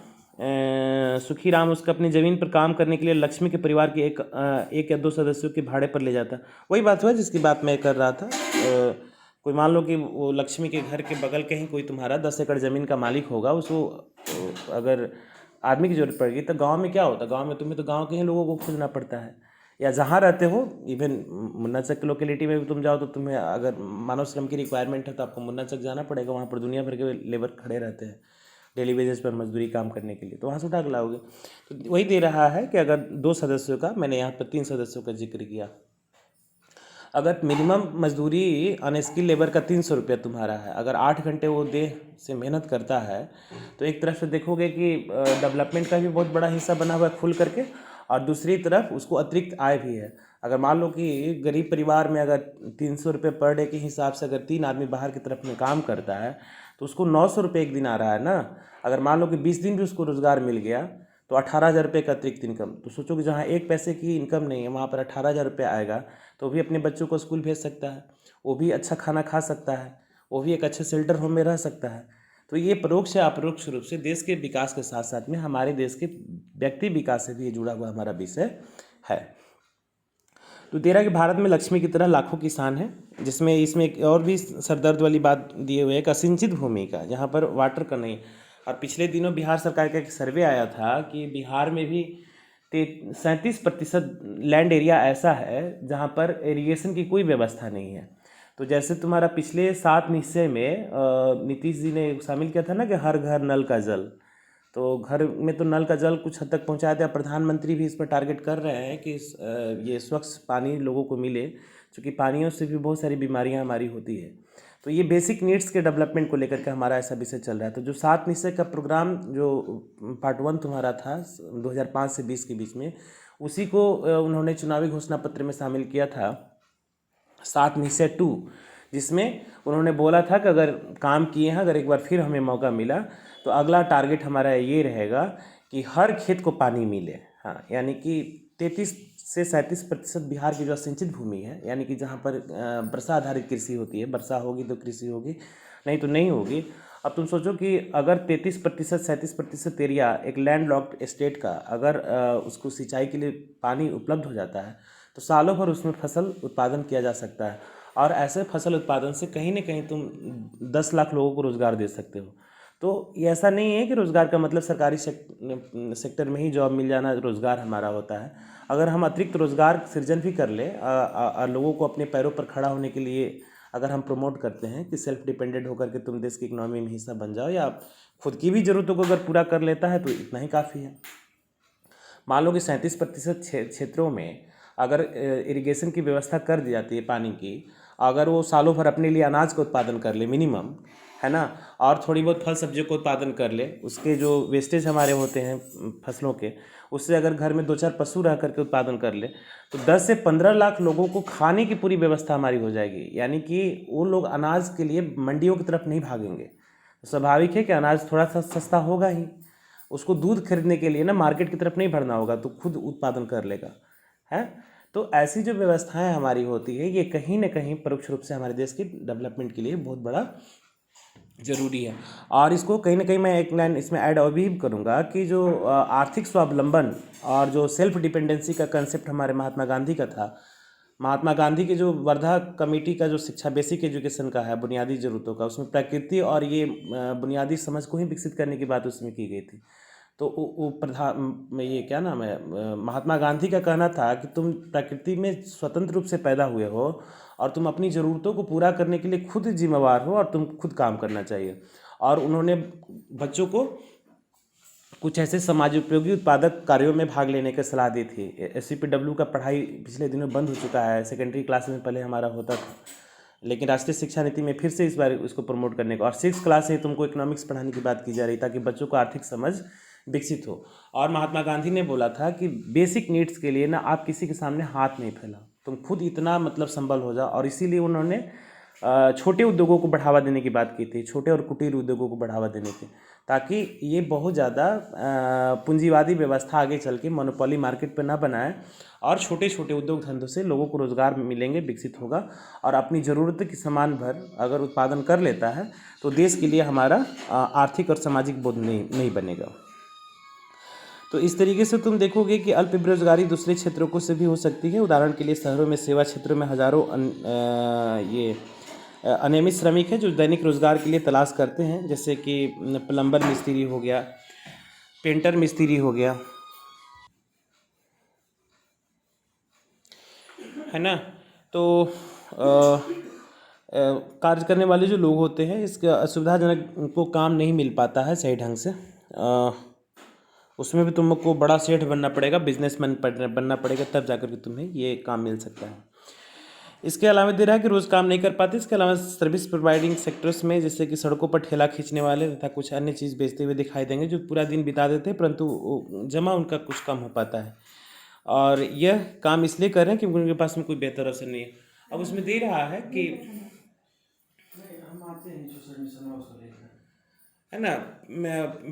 Speaker 1: सुखीराम उसका अपनी ज़मीन पर काम करने के लिए लक्ष्मी के परिवार के एक या 2 सदस्यों के भाड़े पर ले जाता। वही बात हुआ जिसकी बात मैं कर रहा था। कोई मान लो कि वो लक्ष्मी के घर के बगल के ही कोई तुम्हारा 10 एकड़ ज़मीन का मालिक होगा, उसको अगर आदमी की जरूरत पड़ेगी तो गांव में क्या होता है, गांव में तुम्हें तो गांव के ही लोगों को खोजना पड़ता है, या जहाँ रहते हो। इवन मुन्ना चक की लोकेलिटी में भी तुम जाओ तो तुम्हें अगर मानव श्रम की रिक्वायरमेंट है तो आपको मुन्ना चक जाना पड़ेगा। वहाँ पर दुनिया भर के लेबर खड़े रहते हैं डेली बेसिस पर मजदूरी काम करने के लिए, तो वहाँ से उठा के लाओगे। तो वही दे रहा है कि अगर 2 सदस्यों का, मैंने यहाँ पर 3 सदस्यों का जिक्र किया, अगर मिनिमम मजदूरी अनस्किल लेबर का 300 रुपया तुम्हारा है, अगर 8 घंटे वो देह से मेहनत करता है, तो एक तरफ से देखोगे कि डेवलपमेंट का भी बहुत बड़ा हिस्सा बना हुआ है खुल करके, और दूसरी तरफ उसको अतिरिक्त आय भी है। अगर मान लो कि गरीब परिवार में अगर 300 रुपये पर डे के हिसाब से अगर 3 आदमी बाहर की तरफ में काम करता है तो उसको 900 रुपये एक दिन आ रहा है ना। अगर मान लो कि 20 दिन भी उसको रोज़गार मिल गया तो 18,000 रुपये का अतिरिक्त इनकम। तो सोचो कि जहाँ 1 पैसे की इनकम नहीं है वहाँ पर 18,000 रुपये आएगा, तो भी अपने बच्चों को स्कूल भेज सकता है, वो भी अच्छा खाना खा सकता है, वो भी एक अच्छे शेल्टर होम में रह सकता है। तो ये परोक्ष या अपरोक्ष रूप से देश के विकास के साथ साथ में हमारे देश के व्यक्ति विकास से भी ये जुड़ा हुआ हमारा विषय है। तो तेरा कि भारत में लक्ष्मी की तरह लाखों किसान हैं, जिसमें इसमें एक और भी सरदर्द वाली बात दिए हुए है, एक असिंचित भूमि का, जहाँ पर वाटर का नहीं। और पिछले दिनों बिहार सरकार का एक सर्वे आया था कि बिहार में भी 37% लैंड एरिया ऐसा है जहाँ पर इरिगेशन की कोई व्यवस्था नहीं है। तो जैसे तुम्हारा पिछले 7 निश्चय में नीतीश जी ने शामिल किया था ना कि हर घर नल का जल, तो घर में तो नल का जल कुछ हद तक पहुंचाया था। प्रधानमंत्री भी इस पर टारगेट कर रहे हैं कि ये स्वच्छ पानी लोगों को मिले, क्योंकि पानियों से भी बहुत सारी बीमारियां हमारी होती है। तो ये बेसिक नीड्स के डेवलपमेंट को लेकर के हमारा ऐसा विषय चल रहा है। तो जो 7 निश्चय का प्रोग्राम जो पार्ट 1 तुम्हारा था 2005 से 20 के बीच में, उसी को उन्होंने चुनावी घोषणा पत्र में शामिल किया था 7 निश्चय 2, जिसमें उन्होंने बोला था कि अगर काम किए हैं, अगर एक बार फिर हमें मौका मिला तो अगला टारगेट हमारा ये रहेगा कि हर खेत को पानी मिले। हाँ, यानी कि 33 से 37% बिहार की जो असिंचित भूमि है, यानी कि जहाँ पर वर्षा आधारित कृषि होती है, वर्षा होगी तो कृषि होगी, नहीं तो नहीं होगी। अब तुम सोचो कि अगर 33% 37% एरिया एक लैंड लॉक्ड स्टेट का अगर उसको सिंचाई के लिए पानी उपलब्ध हो जाता है तो सालों भर उसमें फसल उत्पादन किया जा सकता है। और ऐसे फसल उत्पादन से कहीं ना कहीं तुम 10 लाख लोगों को रोज़गार दे सकते हो। तो ये ऐसा नहीं है कि रोज़गार का मतलब सरकारी सेक्टर में ही जॉब मिल जाना रोज़गार हमारा होता है। अगर हम अतिरिक्त रोज़गार सृजन भी कर ले लोगों को अपने पैरों पर खड़ा होने के लिए अगर हम प्रमोट करते हैं कि सेल्फ डिपेंडेंट होकर के तुम देश की इकोनॉमी में हिस्सा बन जाओ, या खुद की भी ज़रूरतों को अगर पूरा कर लेता है तो इतना ही काफ़ी है। मान लो कि 37% क्षेत्रों में अगर इरिगेशन की व्यवस्था कर दी जाती है पानी की, अगर वो सालों भर अपने लिए अनाज का उत्पादन कर ले मिनिमम, है ना, और थोड़ी बहुत फल सब्जियों का उत्पादन कर ले, उसके जो वेस्टेज हमारे होते हैं फसलों के, उससे अगर घर में 2-4 पशु रह करके उत्पादन कर ले, तो 10 से 15 लाख लोगों को खाने की पूरी व्यवस्था हमारी हो जाएगी। यानी कि वो लोग अनाज के लिए मंडियों की तरफ नहीं भागेंगे। स्वाभाविक है कि अनाज थोड़ा सा सस्ता होगा ही, उसको दूध खरीदने के लिए ना मार्केट की तरफ नहीं भरना होगा, तो खुद उत्पादन कर लेगा, है। तो ऐसी जो व्यवस्थाएं हमारी होती है, ये कहीं ना कहीं परोक्ष रूप से हमारे देश की डेवलपमेंट के लिए बहुत बड़ा ज़रूरी है। और इसको कहीं ना कहीं मैं एक लाइन इसमें ऐड और भी करूँगा कि जो आर्थिक स्वावलंबन और जो सेल्फ डिपेंडेंसी का कंसेप्ट हमारे महात्मा गांधी का था, महात्मा गांधी के जो वर्धा कमेटी का जो शिक्षा बेसिक एजुकेशन का है, बुनियादी ज़रूरतों का, उसमें प्रकृति और ये बुनियादी समझ को ही विकसित करने की बात उसमें की गई थी। तो वो प्रधान ये क्या नाम है, महात्मा गांधी का कहना था कि तुम प्रकृति में स्वतंत्र रूप से पैदा हुए हो और तुम अपनी ज़रूरतों को पूरा करने के लिए खुद जिम्मेवार हो और तुम खुद काम करना चाहिए। और उन्होंने बच्चों को कुछ ऐसे समाज उपयोगी उत्पादक कार्यों में भाग लेने की सलाह दी थी। SCPW का पढ़ाई पिछले दिनों बंद हो चुका है, सेकेंडरी क्लास में पहले हमारा होता था, लेकिन राष्ट्रीय शिक्षा नीति में फिर से इस बार उसको प्रमोट करने को, और 6 क्लास से तुमको इकोनॉमिक्स पढ़ाने की बात की जा रही, ताकि बच्चों को आर्थिक समझ विकसित हो। और महात्मा गांधी ने बोला था कि बेसिक नीड्स के लिए ना आप किसी के सामने हाथ नहीं फैलाओ, तुम खुद इतना मतलब संबल हो जाओ। और इसीलिए उन्होंने छोटे उद्योगों को बढ़ावा देने की बात की थी, छोटे और कुटीर उद्योगों को बढ़ावा देने की, ताकि ये बहुत ज़्यादा पूंजीवादी व्यवस्था आगे चल के मोनोपोली मार्केट पर ना बनाए, और छोटे छोटे उद्योग धंधों से लोगों को रोज़गार मिलेंगे, विकसित होगा, और अपनी ज़रूरत की सामान भर अगर उत्पादन कर लेता है तो देश के लिए हमारा आर्थिक और सामाजिक बोझ नहीं बनेगा। तो इस तरीके से तुम देखोगे कि अल्प बेरोजगारी दूसरे क्षेत्रों को से भी हो सकती है। उदाहरण के लिए शहरों में सेवा क्षेत्रों में हज़ारों अनियमित श्रमिक हैं जो दैनिक रोजगार के लिए तलाश करते हैं, जैसे कि प्लम्बर मिस्त्री हो गया, पेंटर मिस्त्री हो गया, है ना। तो कार्य करने वाले जो लोग होते हैं, इसके असुविधाजनक उनको काम नहीं मिल पाता है सही ढंग से। उसमें भी तुमको बड़ा सेठ बनना पड़ेगा, बिजनेसमैन बनना पड़ेगा, तब जाकर के तुम्हें ये काम मिल सकता है। इसके अलावा दे रहा है कि रोज़ काम नहीं कर पाते। इसके अलावा सर्विस प्रोवाइडिंग सेक्टर्स में, जैसे कि सड़कों पर ठेला खींचने वाले तथा कुछ अन्य चीज़ बेचते हुए दिखाई देंगे, जो पूरा दिन बिता देते हैं परंतु जमा उनका कुछ कम हो पाता है, और यह काम इसलिए कर रहे हैं क्योंकि उनके पास में कोई बेहतर अवसर नहीं है। अब उसमें दे रहा है कि है ना,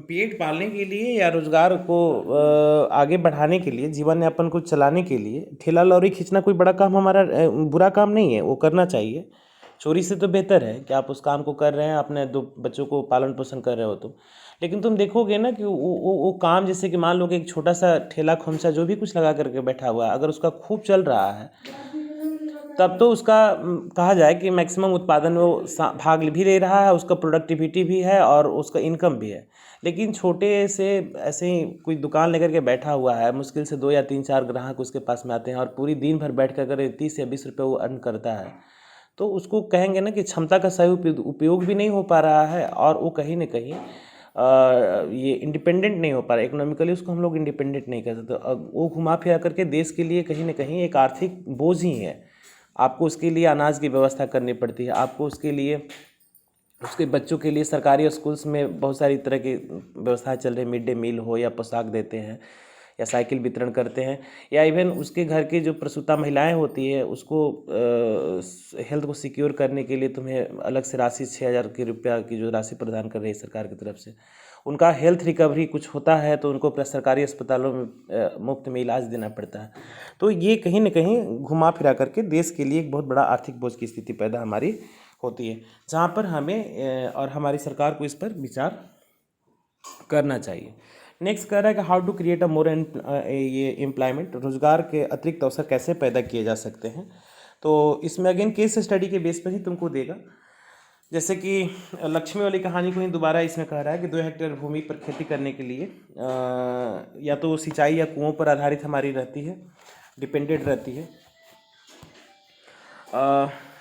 Speaker 1: पेट पालने के लिए या रोजगार को आगे बढ़ाने के लिए, जीवन यापन को चलाने के लिए ठेला लॉरी खींचना कोई बड़ा काम हमारा बुरा काम नहीं है, वो करना चाहिए। चोरी से तो बेहतर है कि आप उस काम को कर रहे हैं, अपने 2 बच्चों को पालन पोषण कर रहे हो तो। लेकिन तुम देखोगे ना कि वो काम, जैसे कि मान लो कि एक छोटा सा ठेला खोमचा जो भी कुछ लगा करके बैठा हुआ है, अगर उसका खूब चल रहा है तब तो उसका कहा जाए कि मैक्सिमम उत्पादन वो भाग भी ले रहा है, उसका प्रोडक्टिविटी भी है और उसका इनकम भी है। लेकिन छोटे से ऐसे ही कोई दुकान लेकर के बैठा हुआ है, मुश्किल से 2 या 3-4 ग्राहक उसके पास में आते हैं, और पूरी दिन भर बैठ कर अगर 30 या 20 रुपये वो अर्न करता है, तो उसको कहेंगे ना कि क्षमता का सही उपयोग भी नहीं हो पा रहा है, और वो कहीं ना कहीं ये इंडिपेंडेंट नहीं हो पा रहा, इकोनॉमिकली उसको हम लोग इंडिपेंडेंट नहीं कर सकते। वो घुमा फिरा करके देश के लिए कहीं ना कहीं एक आर्थिक बोझ ही है। आपको उसके लिए अनाज की व्यवस्था करनी पड़ती है, आपको उसके लिए, उसके बच्चों के लिए सरकारी स्कूल्स में बहुत सारी तरह की व्यवस्थाएं चल रही है, मिड डे मील हो, या पोशाक देते हैं, या साइकिल वितरण करते हैं, या इवन उसके घर की जो प्रसूता महिलाएं होती है उसको हेल्थ को सिक्योर करने के लिए तुम्हें अलग से राशि 6,000 की रुपया की जो राशि प्रदान कर रही है सरकार की तरफ से। उनका हेल्थ रिकवरी कुछ होता है तो उनको सरकारी अस्पतालों में मुफ्त में इलाज देना पड़ता है। तो ये कहीं ना कहीं घुमा फिरा करके देश के लिए एक बहुत बड़ा आर्थिक बोझ की स्थिति पैदा हमारी होती है, जहाँ पर हमें और हमारी सरकार को इस पर विचार करना चाहिए। नेक्स्ट कह रहा है कि हाउ टू क्रिएट अ मोर ये एम्प्लॉयमेंट, रोजगार के अतिरिक्त अवसर कैसे पैदा किए जा सकते हैं। तो इसमें अगेन केस स्टडी के बेस पर ही तुमको देगा। जैसे कि लक्ष्मी वाली कहानी को ही दोबारा इसमें कह रहा है कि 2 हेक्टेयर भूमि पर खेती करने के लिए या तो सिंचाई या कुओं पर आधारित हमारी रहती है, डिपेंडेंट रहती है।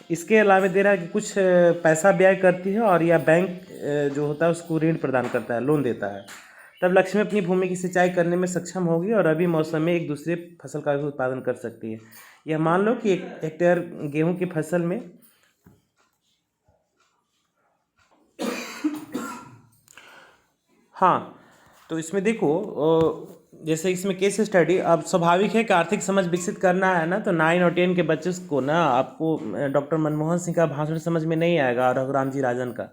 Speaker 1: इसके अलावा दे रहा है कि कुछ पैसा व्यय करती है और या बैंक जो होता है उसको ऋण प्रदान करता है, लोन देता है। तब लक्ष्मी अपनी भूमि की सिंचाई करने में सक्षम होगी और रबी मौसम में एक दूसरे फसल का भी उत्पादन कर सकती है। यह मान लो कि 1 हेक्टेयर गेहूं की फसल में हाँ, तो इसमें देखो जैसे इसमें केस स्टडी, अब स्वाभाविक है कि आर्थिक समझ विकसित करना है ना, तो 9 और 10 के बच्चे को ना आपको डॉक्टर मनमोहन सिंह का भाषण समझ में नहीं आएगा और रघुराम जी राजन का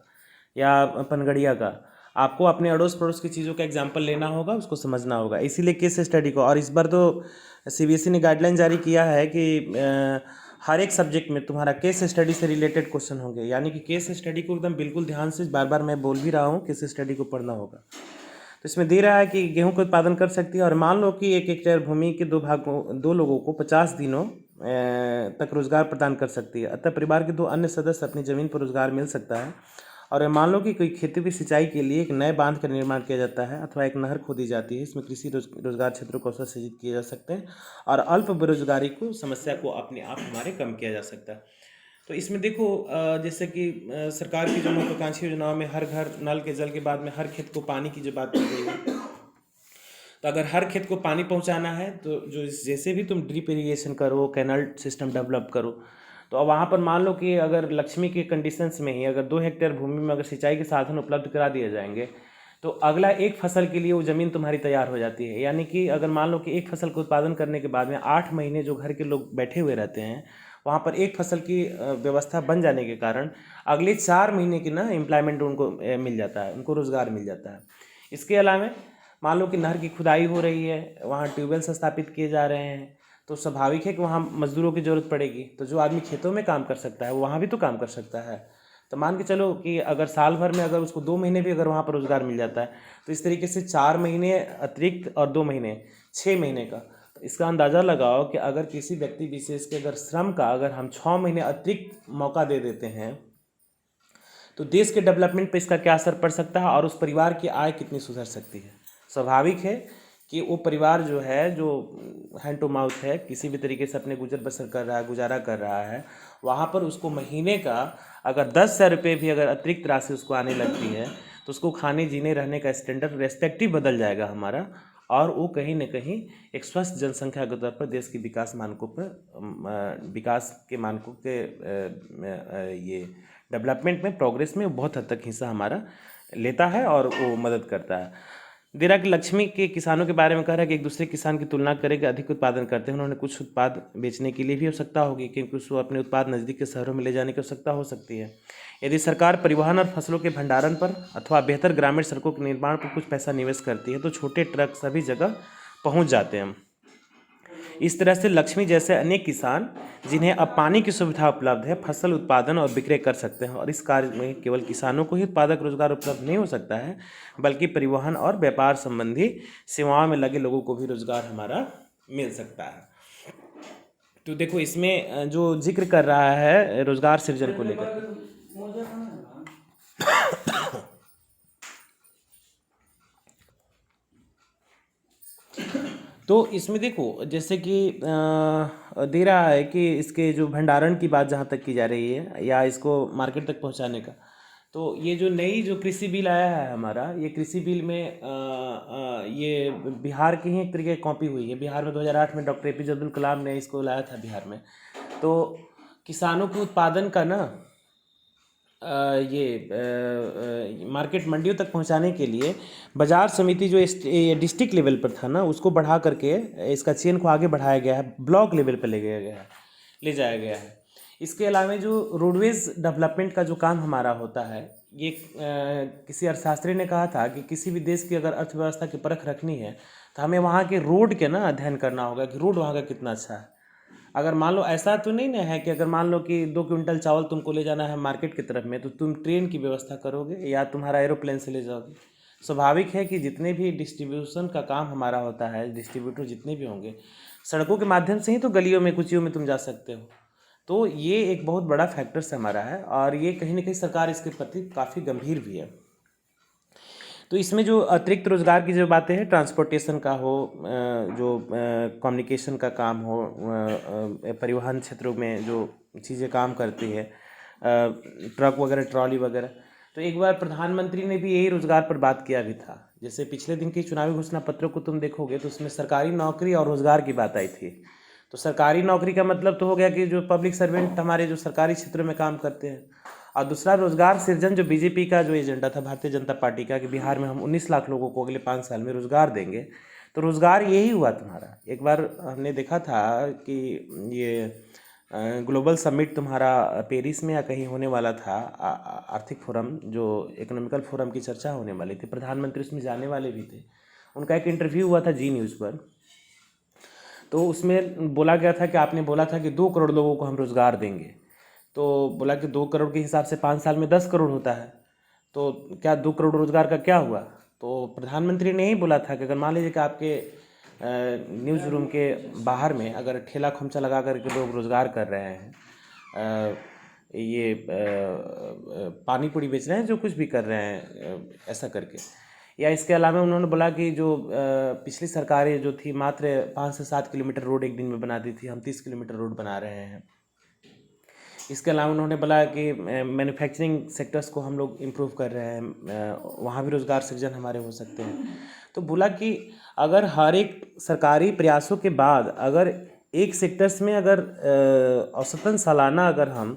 Speaker 1: या पनगड़िया का। आपको अपने अड़ोस पड़ोस की चीज़ों का एग्जाम्पल लेना होगा, उसको समझना होगा, इसीलिए केस स्टडी को। और इस बार तो CBSE ने गाइडलाइन जारी किया है कि हर एक सब्जेक्ट में तुम्हारा केस स्टडी से रिलेटेड क्वेश्चन होंगे, यानी कि केस स्टडी को एकदम बिल्कुल ध्यान से, बार बार मैं बोल भी रहा हूँ, केस स्टडी को पढ़ना होगा। तो इसमें दे रहा है कि गेहूं का उत्पादन कर सकती है और मान लो कि 1 हेक्टेयर भूमि के 2 लोगों को 50 दिनों तक रोजगार प्रदान कर सकती है। अतः परिवार के 2 अन्य सदस्य अपनी जमीन पर रोजगार मिल सकता है। और मान लो कि कोई खेती की सिंचाई के लिए एक नए बांध का निर्माण किया जाता है अथवा एक नहर खोदी जाती है, इसमें कृषि रोजगार क्षेत्रों को अवसर सृजित किए जा सकते हैं और अल्प बेरोजगारी को समस्या को अपने आप हमारे कम किया जा सकता है। तो इसमें देखो जैसे कि सरकार की जो महत्वाकांक्षी योजनाओं में हर घर नल के जल के बाद में हर खेत को पानी की जो बात की गई है, तो अगर हर खेत को पानी पहुंचाना है तो जो जैसे भी तुम ड्रिप इरिगेशन करो, कैनल सिस्टम डेवलप करो, तो अब वहाँ पर मान लो कि अगर लक्ष्मी के कंडीशंस में ही अगर 2 हेक्टेयर भूमि में अगर सिंचाई के साधन उपलब्ध करा दिए जाएंगे तो अगला एक फसल के लिए वो ज़मीन तुम्हारी तैयार हो जाती है। यानी कि अगर मान लो कि एक फसल को उत्पादन करने के बाद में 8 महीने जो घर के लोग बैठे हुए रहते हैं, वहाँ पर एक फसल की व्यवस्था बन जाने के कारण अगले 4 महीने की ना एम्प्लॉयमेंट उनको मिल जाता है, उनको रोज़गार मिल जाता है। इसके अलावा मान लो कि नहर की खुदाई हो रही है, वहाँ ट्यूबवेल्स स्थापित किए जा रहे हैं, तो स्वाभाविक है कि वहाँ मजदूरों की ज़रूरत पड़ेगी। तो जो आदमी खेतों में काम कर सकता है वो वहाँ भी तो काम कर सकता है। तो मान के चलो कि अगर साल भर में अगर उसको 2 महीने भी अगर वहाँ पर रोज़गार मिल जाता है, तो इस तरीके से 4 महीने अतिरिक्त और 2 महीने 6 महीने का। तो इसका अंदाज़ा लगाओ कि अगर किसी व्यक्ति विशेष के अगर श्रम का अगर हम 6 महीने अतिरिक्त मौका दे देते हैं तो देश के डेवलपमेंट पे इसका क्या असर पड़ सकता है और उस परिवार की आय कितनी सुधर सकती है। स्वाभाविक है कि वो परिवार जो है, जो हैंड टू माउथ है, किसी भी तरीके से अपने गुजर बसर कर रहा है, गुजारा कर रहा है, वहाँ पर उसको महीने का अगर 10,000 रुपये भी अगर अतिरिक्त राशि उसको आने लगती है तो उसको खाने जीने रहने का स्टैंडर्ड रेस्पेक्टिव बदल जाएगा हमारा, और वो कहीं न कहीं एक स्वस्थ जनसंख्या के तौर पर देश की विकास मानकों पर विकास के मानकों के ये डेवलपमेंट में, प्रोग्रेस में बहुत हद तक हिस्सा हमारा लेता है और वो मदद करता है। दिरा की लक्ष्मी के किसानों के बारे में कह रहा है कि एक दूसरे किसान की तुलना करेंगे, अधिक उत्पादन करते हैं, उन्होंने कुछ उत्पाद बेचने के लिए भी आवश्यकता होगी क्योंकि उसको अपने उत्पाद नज़दीक के शहरों में ले जाने की आवश्यकता हो सकती है। यदि सरकार परिवहन और फसलों के भंडारण पर अथवा बेहतर ग्रामीण सड़कों के निर्माण पर कुछ पैसा निवेश करती है तो छोटे ट्रक सभी जगह पहुंच जाते हैं। इस तरह से लक्ष्मी जैसे अनेक किसान जिन्हें अब पानी की सुविधा उपलब्ध है, फसल उत्पादन और विक्रय कर सकते हैं। और इस कार्य में केवल किसानों को ही उत्पादक रोजगार उपलब्ध नहीं हो सकता है, बल्कि परिवहन और व्यापार संबंधी सेवाओं में लगे लोगों को भी रोजगार हमारा मिल सकता है। तो देखो इसमें जो जिक्र कर रहा है रोजगार सृजन को लेकर, तो इसमें देखो जैसे कि दे रहा है कि इसके जो भंडारण की बात जहाँ तक की जा रही है या इसको मार्केट तक पहुँचाने का, तो ये जो नई जो कृषि बिल आया है हमारा, ये कृषि बिल में ये बिहार की ही एक तरीके की कॉपी हुई है। बिहार में 2008 में डॉक्टर APJ अब्दुल कलाम ने इसको लाया था बिहार में। तो किसानों के उत्पादन का ना मार्केट मंडियों तक पहुंचाने के लिए बाजार समिति जो डिस्ट्रिक्ट लेवल पर था ना, उसको बढ़ा करके इसका चेन को आगे बढ़ाया गया है, ब्लॉक लेवल पर ले जाया गया है। इसके अलावा जो रोडवेज डेवलपमेंट का जो काम हमारा होता है, ये किसी अर्थशास्त्री ने कहा था कि किसी भी देश की अगर अर्थव्यवस्था की परख रखनी है तो हमें वहाँ के रोड के ना अध्ययन करना होगा कि रोड वहाँ का कितना अच्छा है। अगर मान लो ऐसा तो नहीं ना है कि अगर मान लो कि 2 क्विंटल चावल तुमको ले जाना है मार्केट की तरफ में, तो तुम ट्रेन की व्यवस्था करोगे या तुम्हारा एरोप्लेन से ले जाओगे। स्वाभाविक है कि जितने भी डिस्ट्रीब्यूशन का काम हमारा होता है, डिस्ट्रीब्यूटर जितने भी होंगे, सड़कों के माध्यम से ही तो गलियों में कुचियों में तुम जा सकते हो। तो ये एक बहुत बड़ा फैक्टर्स हमारा है, और ये कहीं ना कहीं सरकार इसके प्रति काफ़ी गंभीर भी है। तो इसमें जो अतिरिक्त रोजगार की जो बातें हैं, ट्रांसपोर्टेशन का हो, जो कम्युनिकेशन का काम हो, परिवहन क्षेत्रों में जो चीज़ें काम करती है, ट्रक वगैरह, ट्रॉली वगैरह, तो एक बार प्रधानमंत्री ने भी यही रोजगार पर बात किया भी था। जैसे पिछले दिन के चुनावी घोषणा पत्रों को तुम देखोगे तो उसमें सरकारी नौकरी और रोजगार की बात आई थी। तो सरकारी नौकरी का मतलब तो हो गया कि जो पब्लिक सर्वेंट हमारे जो सरकारी क्षेत्रों में काम करते हैं, और दूसरा रोजगार सृजन, जो बीजेपी का जो एजेंडा था, भारतीय जनता पार्टी का, कि बिहार में हम 19 लाख लोगों को अगले 5 साल में रोजगार देंगे। तो रोजगार यही हुआ तुम्हारा। एक बार हमने देखा था कि ये ग्लोबल समिट तुम्हारा पेरिस में या कहीं होने वाला था, आर्थिक फोरम, जो इकोनॉमिकल फोरम की चर्चा होने वाली थी, प्रधानमंत्री उसमें जाने वाले भी थे। उनका एक इंटरव्यू हुआ था जी न्यूज़ पर, तो उसमें बोला गया था कि आपने बोला था कि 2 करोड़ लोगों को हम रोज़गार देंगे। तो बोला कि 2 करोड़ के हिसाब से 5 साल में 10 करोड़ होता है, तो क्या 2 करोड़ रोज़गार का क्या हुआ? तो प्रधानमंत्री ने ही बोला था कि अगर मान लीजिए कि आपके न्यूज़ रूम के बाहर में अगर ठेला खोमचा लगा करके लोग रोज़गार कर रहे हैं, ये पानी पूरी बेच रहे हैं, जो कुछ भी कर रहे हैं ऐसा करके, या इसके अलावा उन्होंने बोला कि जो पिछली सरकारें जो थी मात्र 5 से 7 किलोमीटर रोड एक दिन में बनाती थी, हम 30 किलोमीटर रोड बना रहे हैं। इसके अलावा उन्होंने बोला कि मैन्युफैक्चरिंग सेक्टर्स को हम लोग इम्प्रूव कर रहे हैं, वहाँ भी रोज़गार सृजन हमारे हो सकते हैं। तो बोला कि अगर हर एक सरकारी प्रयासों के बाद अगर एक सेक्टर्स में अगर औसतन सालाना अगर हम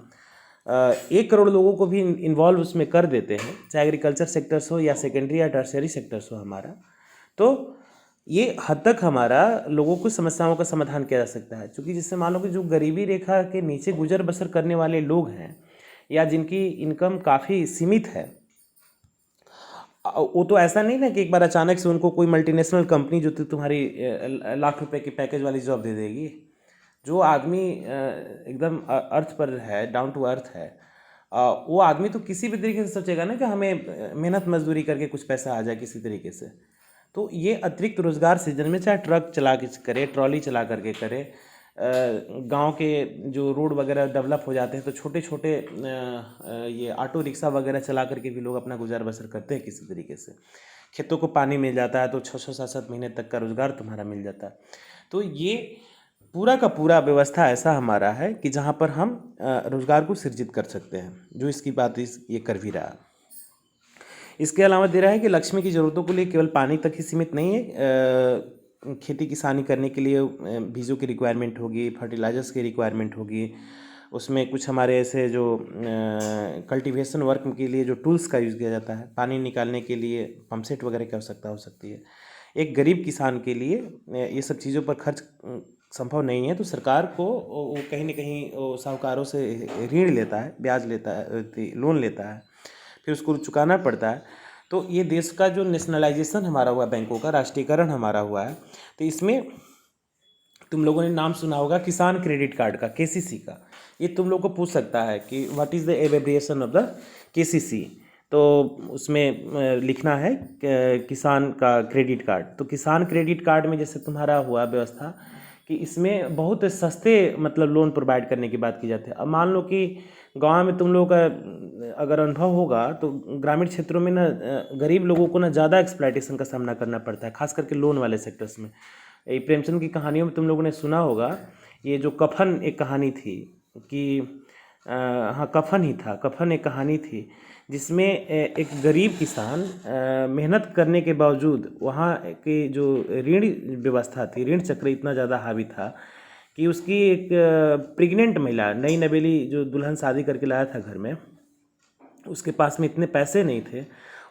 Speaker 1: 1 करोड़ लोगों को भी इन्वॉल्व उसमें कर देते हैं, चाहे एग्रीकल्चर सेक्टर्स हो या सेकेंडरी या टर्शियरी सेक्टर्स हो हमारा, तो ये हद तक हमारा लोगों को समस्याओं का समाधान किया जा सकता है। क्योंकि जिससे मान लो कि जो गरीबी रेखा के नीचे गुजर बसर करने वाले लोग हैं, या जिनकी इनकम काफ़ी सीमित है, वो तो ऐसा नहीं ना कि एक बार अचानक से उनको कोई मल्टीनेशनल कंपनी जो तुम्हारी लाख रुपए की पैकेज वाली जॉब दे देगी। जो आदमी एकदम अर्थ पर है, डाउन टू अर्थ है, वो आदमी तो किसी भी तरीके से सोचेगा ना कि हमें मेहनत मजदूरी करके कुछ पैसा आ जाए किसी तरीके से। तो ये अतिरिक्त रोजगार सृजन में, चाहे ट्रक चला के करे, ट्रॉली चला करके करे, गांव के जो रोड वगैरह डेवलप हो जाते हैं तो छोटे छोटे ये ऑटो रिक्शा वगैरह चला करके भी लोग अपना गुजार बसर करते हैं किसी तरीके से। खेतों को पानी मिल जाता है तो 6-6, 7-7 महीने तक का रोज़गार तुम्हारा मिल जाता है। तो ये पूरा का पूरा व्यवस्था ऐसा हमारा है कि जहाँ पर हम रोज़गार को सृजित कर सकते हैं, जो इसकी बात ये कर भी रहा। इसके अलावा दे रहा है कि लक्ष्मी की ज़रूरतों के लिए केवल पानी तक ही सीमित नहीं है, खेती किसानी करने के लिए बीजों की रिक्वायरमेंट होगी, फर्टिलाइजर्स की रिक्वायरमेंट होगी, उसमें कुछ हमारे ऐसे जो कल्टीवेशन वर्क के लिए जो टूल्स का यूज़ किया जाता है, पानी निकालने के लिए पंप सेट वगैरह की आवश्यकता हो सकती है। एक गरीब किसान के लिए ये सब चीज़ों पर खर्च संभव नहीं है, तो सरकार को वो कहीं ना कहीं साहूकारों से ऋण लेता है, ब्याज लेता है, लोन लेता है, फिर उसको चुकाना पड़ता है। तो ये देश का जो नेशनलाइजेशन हमारा हुआ, बैंकों का राष्ट्रीयकरण हमारा हुआ है, तो इसमें तुम लोगों ने नाम सुना होगा किसान क्रेडिट कार्ड का, केसीसी का। ये तुम लोग को पूछ सकता है कि what is the abbreviation of the KCC. तो उसमें लिखना है किसान का क्रेडिट कार्ड। तो किसान क्रेडिट कार्ड में जैसे तुम्हारा हुआ व्यवस्था कि इसमें बहुत सस्ते मतलब लोन प्रोवाइड करने की बात की जाती है। अब मान लो कि गांव में तुम लोगों का अगर अनुभव होगा तो ग्रामीण क्षेत्रों में ना गरीब लोगों को ना ज़्यादा एक्सप्लॉयटेशन का सामना करना पड़ता है, खास करके लोन वाले सेक्टर्स में। ये प्रेमचंद की कहानियों में तुम लोगों ने सुना होगा, ये जो कफन एक कहानी थी कि हाँ कफन ही था, कफन एक कहानी थी जिसमें एक गरीब किसान मेहनत करने के बावजूद वहाँ की जो ऋण व्यवस्था थी, ऋण चक्र इतना ज़्यादा हावी था कि उसकी एक प्रेग्नेंट महिला, नई नवेली जो दुल्हन शादी करके लाया था घर में, उसके पास में इतने पैसे नहीं थे।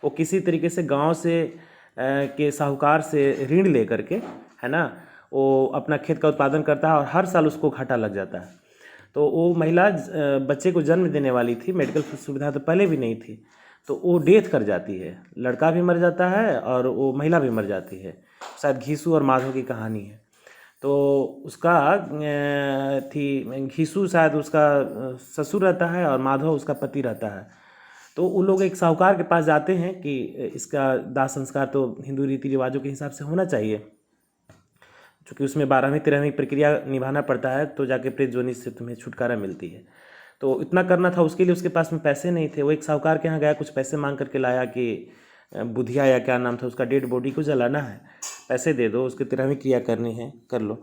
Speaker 1: वो किसी तरीके से गांव से के साहूकार से ऋण ले करके, है ना, वो अपना खेत का उत्पादन करता है और हर साल उसको घाटा लग जाता है। तो वो महिला बच्चे को जन्म देने वाली थी, मेडिकल सुविधा तो पहले भी नहीं थी, तो वो डेथ कर जाती है, लड़का भी मर जाता है और वो महिला भी मर जाती है। शायद घीसू और माधव की कहानी है। तो उसका थी घीसू शायद उसका ससुर रहता है और माधव उसका पति रहता है। तो वो लोग एक साहूकार के पास जाते हैं कि इसका दाह संस्कार तो हिंदू रीति रिवाजों के हिसाब से होना चाहिए, चूँकि उसमें 12वीं 13वीं प्रक्रिया निभाना पड़ता है, तो जाके प्रेत जोनी से तुम्हें छुटकारा मिलती है। तो इतना करना था, उसके लिए उसके पास में पैसे नहीं थे। वो एक साहूकार के यहाँ गया, कुछ पैसे मांग करके लाया कि बुधिया या क्या नाम था उसका, डेड बॉडी को जलाना है, पैसे दे दो, उसकी 13वीं क्रिया करनी है, कर लो।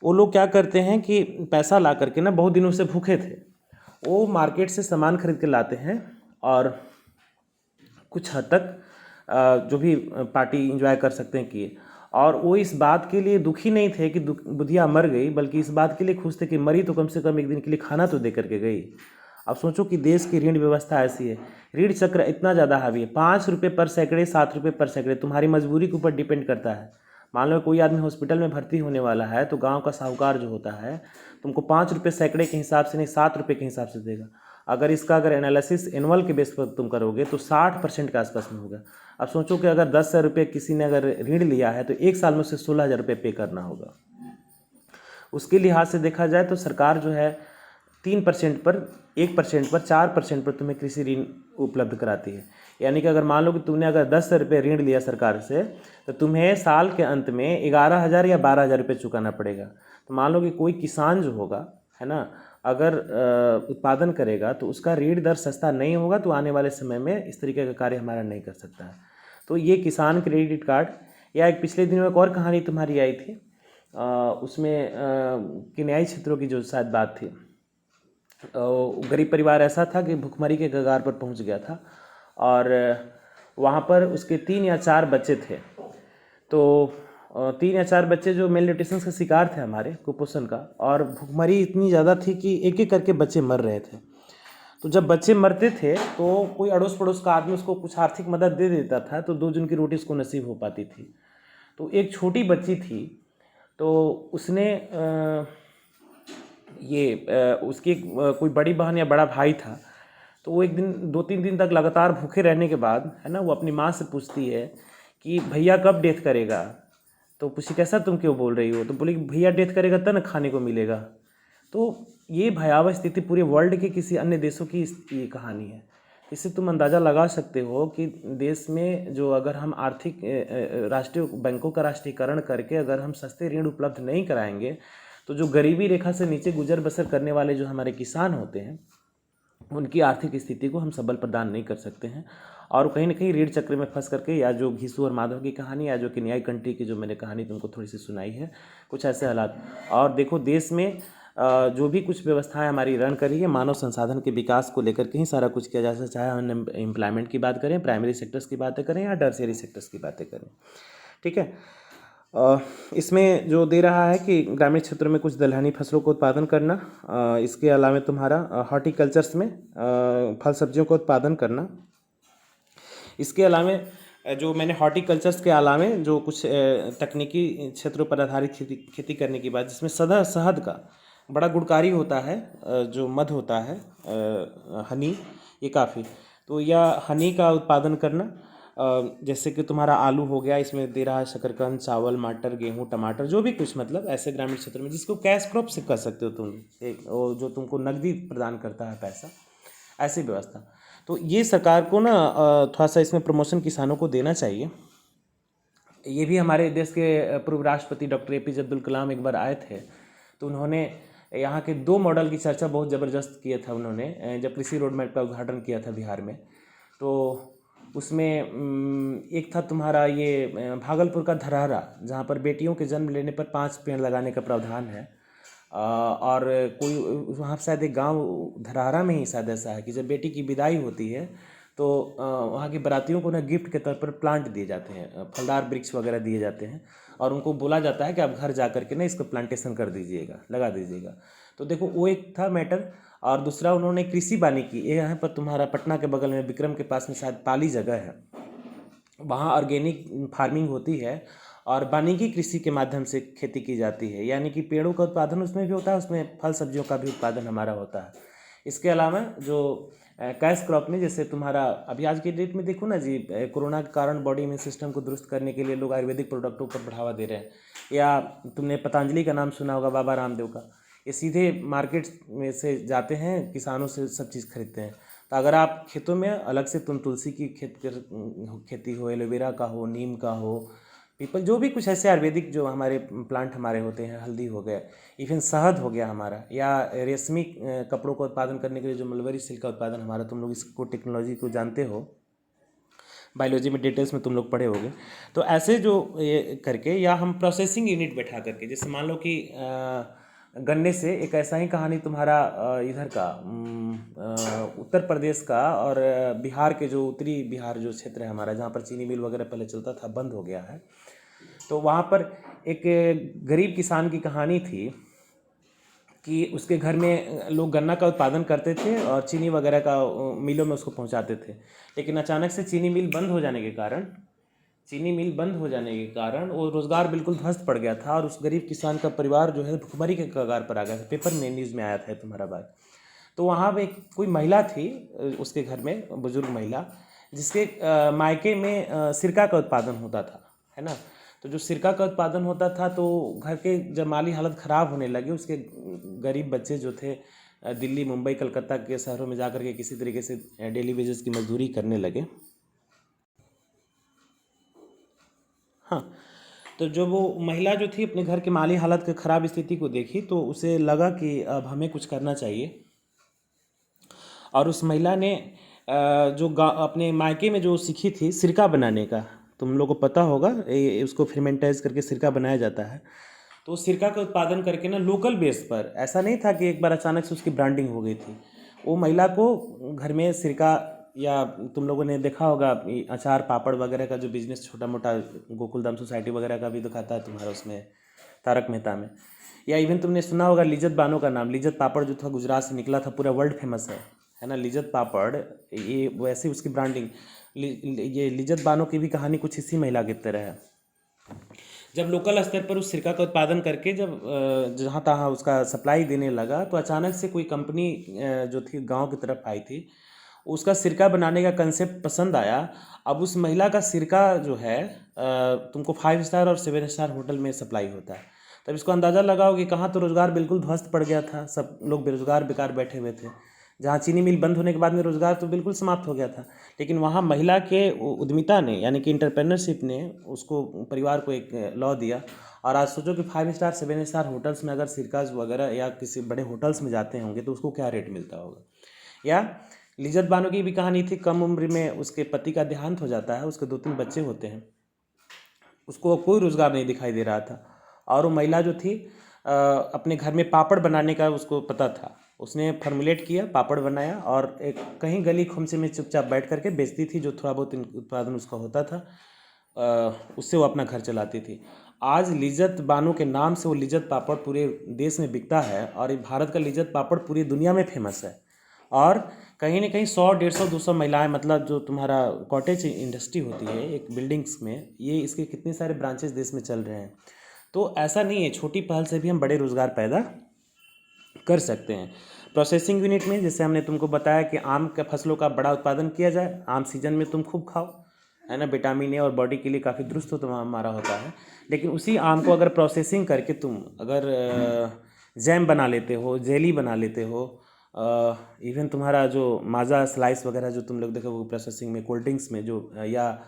Speaker 1: वो लोग क्या करते हैं कि पैसा ला करके ना, बहुत दिनों से भूखे थे, वो मार्केट से सामान खरीद के लाते हैं और कुछ हद तक जो भी पार्टी इंजॉय कर सकते हैं किए। और वो इस बात के लिए दुखी नहीं थे कि बुधिया मर गई, बल्कि इस बात के लिए खुश थे कि मरी तो कम से कम एक दिन के लिए खाना तो दे करके गई। अब सोचो कि देश की ऋण व्यवस्था ऐसी है, ऋण चक्र इतना ज़्यादा हावी है, 5 रुपये पर सैकड़े, 7 रुपये पर सैकड़े, तुम्हारी मजबूरी के ऊपर डिपेंड करता है। मान लो कोई आदमी हॉस्पिटल में भर्ती होने वाला है, तो गांव का साहूकार जो होता है तुमको 5 रुपये सैकड़े के हिसाब से नहीं, 7 रुपये के हिसाब से देगा। अगर एनालिसिस एनुअल के बेस पर तुम करोगे तो 60% के आसपास में होगा। अब सोचो कि अगर 10,000 रुपये किसी ने अगर ऋण लिया है, तो एक साल में उसे 16,000 रुपये पे करना होगा। उसके लिहाज से देखा जाए तो सरकार जो है 3% पर, 1% पर, 4% पर तुम्हें कृषि ऋण उपलब्ध कराती है। यानी कि अगर मान लो कि तुमने अगर 10,000 रुपये ऋण लिया सरकार से, तो तुम्हें साल के अंत में 11,000 या 12,000 रुपये चुकाना पड़ेगा। तो मान लो कि कोई किसान जो होगा, है ना, अगर उत्पादन करेगा तो उसका ऋण दर सस्ता नहीं होगा, तो आने वाले समय में इस तरीके का कार्य हमारा नहीं कर सकता है। तो ये किसान क्रेडिट कार्ड, या एक पिछले दिनों एक और कहानी तुम्हारी आई थी, उसमें किन्याई क्षेत्रों की जो शायद बात थी। गरीब परिवार ऐसा था कि भुखमरी के कगार पर पहुंच गया था, और वहाँ पर उसके 3 या 4 बच्चे थे। तो 3 या 4 बच्चे जो मेल न्यूट्रिशन का शिकार थे, हमारे कुपोषण का, और भुखमरी इतनी ज़्यादा थी कि एक एक करके बच्चे मर रहे थे। तो जब बच्चे मरते थे तो कोई अड़ोस पड़ोस का आदमी उसको कुछ आर्थिक मदद दे देता था, तो 2 दिन की रोटी उसको नसीब हो पाती थी। तो एक छोटी बच्ची थी, तो उसने उसकी कोई बड़ी बहन या बड़ा भाई था, तो वो एक दिन 2-3 दिन तक लगातार भूखे रहने के बाद, है ना, वो अपनी माँ से पूछती है कि भैया कब डेथ करेगा। तो पूछी कैसा, तुम क्यों बोल रही हो। तो बोली कि भैया डेथ करेगा तब ना खाने को मिलेगा। तो ये भयावह स्थिति पूरे वर्ल्ड के किसी अन्य देशों की ये कहानी है। इससे तुम अंदाज़ा लगा सकते हो कि देश में जो, अगर हम आर्थिक राष्ट्रीय बैंकों का राष्ट्रीयकरण करके अगर हम सस्ते ऋण उपलब्ध नहीं कराएंगे, तो जो गरीबी रेखा से नीचे गुजर बसर करने वाले जो हमारे किसान होते हैं, उनकी आर्थिक स्थिति को हम सबल प्रदान नहीं कर सकते हैं। और कहीं ना कहीं ऋण चक्र में फंस करके, या जो घीसू और माधव की कहानी, या जो किन्याई कंट्री की जो मैंने कहानी तुमको थोड़ी सी सुनाई है, कुछ ऐसे हालात। और देखो, देश में जो भी कुछ व्यवस्थाएं हमारी रन करी है, मानव संसाधन के विकास को लेकर के ही सारा कुछ किया जा सकता है। चाहे हम एम्प्लॉयमेंट की बात करें, प्राइमरी सेक्टर्स की बातें करें, या टर्शियरी सेक्टर्स की बातें करें, ठीक है। इसमें जो दे रहा है कि ग्रामीण क्षेत्रों में कुछ दलहनी फसलों को उत्पादन करना, इसके अलावा तुम्हारा हॉर्टिकल्चर्स में फल सब्जियों का उत्पादन करना। इसके अलावा जो मैंने हॉर्टिकल्चर्स के अलावा जो कुछ तकनीकी क्षेत्रों पर आधारित खेती करने की बात, जिसमें शहद का बड़ा गुणकारी होता है, जो मध होता है, हनी, ये काफ़ी, तो यह हनी का उत्पादन करना। जैसे कि तुम्हारा आलू हो गया, इसमें दे रहा है शकरकंद, चावल, मटर, गेहूं, टमाटर, जो भी कुछ, मतलब ऐसे ग्रामीण क्षेत्र में जिसको कैश क्रॉप से कर सकते हो तुम, एक जो तुमको नकदी प्रदान करता है पैसा, ऐसी व्यवस्था। तो ये सरकार को ना थोड़ा सा इसमें प्रमोशन किसानों को देना चाहिए। ये भी हमारे देश के पूर्व राष्ट्रपति डॉक्टर APJ अब्दुल कलाम एक बार आए थे, तो उन्होंने यहाँ के 2 मॉडल की चर्चा बहुत ज़बरदस्त किया था उन्होंने, जब कृषि रोड मैप का उद्घाटन किया था बिहार में। तो उसमें एक था तुम्हारा ये भागलपुर का धरहरा, जहाँ पर बेटियों के जन्म लेने पर 5 पेड़ लगाने का प्रावधान है। और कोई वहाँ शायद एक गांव धरहरा में ही शायद ऐसा है कि जब बेटी की विदाई होती है, तो वहाँ की बारातियों को ना गिफ्ट के तौर पर प्लांट दिए जाते हैं, फलदार वृक्ष वगैरह दिए जाते हैं, और उनको बोला जाता है कि आप घर जा कर के ना इसको प्लांटेशन कर दीजिएगा, लगा दीजिएगा। तो देखो, वो एक था मैटर। और दूसरा, उन्होंने कृषि बानी की, ये यहाँ पर तुम्हारा पटना के बगल में विक्रम के पास में शायद पाली जगह है, वहाँ ऑर्गेनिक फार्मिंग होती है और वानिकी कृषि के माध्यम से खेती की जाती है। यानी कि पेड़ों का उत्पादन उसमें भी होता है, उसमें फल सब्जियों का भी उत्पादन हमारा होता है। इसके अलावा जो कैश क्रॉप में, जैसे तुम्हारा अभी आज के डेट में देखो ना जी, कोरोना के कारण बॉडी इम्यून सिस्टम को दुरुस्त करने के लिए लोग आयुर्वेदिक प्रोडक्टों पर बढ़ावा दे रहे हैं। या तुमने पतंजलि का नाम सुना होगा, बाबा रामदेव का, ये सीधे मार्केट में से जाते हैं, किसानों से सब चीज़ खरीदते हैं। तो अगर आप खेतों में अलग से तुम तुलसी की खेती हो, एलोवेरा का हो, नीम का हो, पीपल, जो भी कुछ ऐसे आयुर्वेदिक जो हमारे प्लांट हमारे होते हैं, हल्दी हो गया, इवन शहद हो गया हमारा, या रेशमी कपड़ों का उत्पादन करने के लिए जो मलबरी सिल्क का उत्पादन हमारा, तुम लोग इसको टेक्नोलॉजी को जानते हो, बायोलॉजी में डिटेल्स में तुम लोग पढ़े होगे। तो ऐसे जो ये करके, या हम प्रोसेसिंग यूनिट बैठा करके, जैसे मान लो कि गन्ने से एक ऐसा ही कहानी तुम्हारा इधर का उत्तर प्रदेश का और बिहार के जो उत्तरी बिहार जो क्षेत्र है हमारा, जहाँ पर चीनी मिल वगैरह पहले चलता था, बंद हो गया है। तो वहाँ पर एक गरीब किसान की कहानी थी कि उसके घर में लोग गन्ना का उत्पादन करते थे और चीनी वगैरह का मिलों में उसको पहुंचाते थे। लेकिन अचानक से चीनी मिल बंद हो जाने के कारण वो रोज़गार बिल्कुल ध्वस्त पड़ गया था, और उस गरीब किसान का परिवार जो है भुखमरी के कगार पर आ गया था। पेपर में न्यूज़ में आया था तुम्हारा बात। तो वहाँ पे कोई महिला थी, उसके घर में बुजुर्ग महिला, जिसके मायके में सिरका का उत्पादन होता था, है ना। तो जो सिरका का उत्पादन होता था, तो घर के जब माली हालत ख़राब होने लगे, उसके गरीब बच्चे जो थे दिल्ली, मुंबई, कलकत्ता के शहरों में जाकर के किसी तरीके से डेली वेजेस की मजदूरी करने लगे। हाँ, तो जो वो महिला जो थी अपने घर के माली हालत की ख़राब स्थिति को देखी, तो उसे लगा कि अब हमें कुछ करना चाहिए। और उस महिला ने जो अपने मायके में जो सीखी थी सिरका बनाने का, तुम लोगों को पता होगा, उसको फर्मेंटाइज करके सिरका बनाया जाता है। तो उस सिरका का उत्पादन करके ना लोकल बेस पर, ऐसा नहीं था कि एक बार अचानक से उसकी ब्रांडिंग हो गई थी। वो महिला को घर में सिरका, या तुम लोगों ने देखा होगा अचार पापड़ वगैरह का जो बिजनेस छोटा मोटा गोकुलधाम सोसाइटी वगैरह का भी दिखाता है तुम्हारा उसमें, तारक मेहता में। या इवन तुमने सुना होगा लिज्जत बानो का नाम, लिज्जत पापड़ जो था गुजरात से निकला था, पूरा वर्ल्ड फेमस है ना लिज्जत पापड़। ये वैसे उसकी ब्रांडिंग, ये लिज्जत बानो की भी कहानी कुछ इसी महिला की तरह है। जब लोकल स्तर पर उस सिरका का उत्पादन करके जब जहाँ तहाँ उसका सप्लाई देने लगा, तो अचानक से कोई कंपनी जो थी गांव की तरफ आई थी, उसका सिरका बनाने का कंसेप्ट पसंद आया। अब उस महिला का सिरका जो है तुमको 5 स्टार और 7 स्टार होटल में सप्लाई होता है। तब इसको अंदाज़ा लगाओ कि कहाँ तो रोज़गार बिल्कुल ध्वस्त पड़ गया था, सब लोग बेरोज़गार बेकार बैठे हुए थे। जहाँ चीनी मिल बंद होने के बाद में रोज़गार तो बिल्कुल समाप्त हो गया था, लेकिन वहाँ महिला के उद्यमिता ने, यानी कि इंटरप्रेन्योरशिप ने उसको, परिवार को एक लॉ दिया। और आज सोचो कि 5 स्टार 7 स्टार होटल्स में अगर सिरकाज वगैरह या किसी बड़े होटल्स में जाते होंगे तो उसको क्या रेट मिलता होगा। या लिज्जत बानो की भी कहानी थी, कम उम्र में उसके पति का देहांत हो जाता है, उसके 2-3 बच्चे होते हैं, उसको कोई रोज़गार नहीं दिखाई दे रहा था। और वो महिला जो थी अपने घर में पापड़ बनाने का उसको पता था, उसने फॉर्मुलेट किया, पापड़ बनाया, और एक कहीं गली खुमसे में चुपचाप बैठ करके बेचती थी, जो थोड़ा बहुत उत्पादन उसका होता था उससे वो अपना घर चलाती थी। आज लिज्जत बानो के नाम से वो लिज्जत पापड़ पूरे देश में बिकता है, और ये भारत का लिज्जत पापड़ पूरी दुनिया में फेमस है। और कहीं ना कहीं 100, 150, 200 महिलाएं, मतलब जो तुम्हारा कॉटेज इंडस्ट्री होती है एक बिल्डिंग्स में, ये इसके कितने सारे ब्रांचेस देश में चल रहे हैं। तो ऐसा नहीं है, छोटी पहल से भी हम बड़े रोज़गार पैदा कर सकते हैं। प्रोसेसिंग यूनिट में जैसे हमने तुमको बताया कि आम के फसलों का बड़ा उत्पादन किया जाए, आम सीजन में तुम खूब खाओ, है ना, विटामिन ए और बॉडी के लिए काफ़ी दुरुस्त हो तो हमारा होता है। लेकिन उसी आम को अगर प्रोसेसिंग करके तुम अगर जैम बना लेते हो, जेली बना लेते हो, इवन तुम्हारा जो माजा स्लाइस वगैरह जो तुम लोग देखो वो प्रोसेसिंग में, कोल्ड ड्रिंक्स में जो, या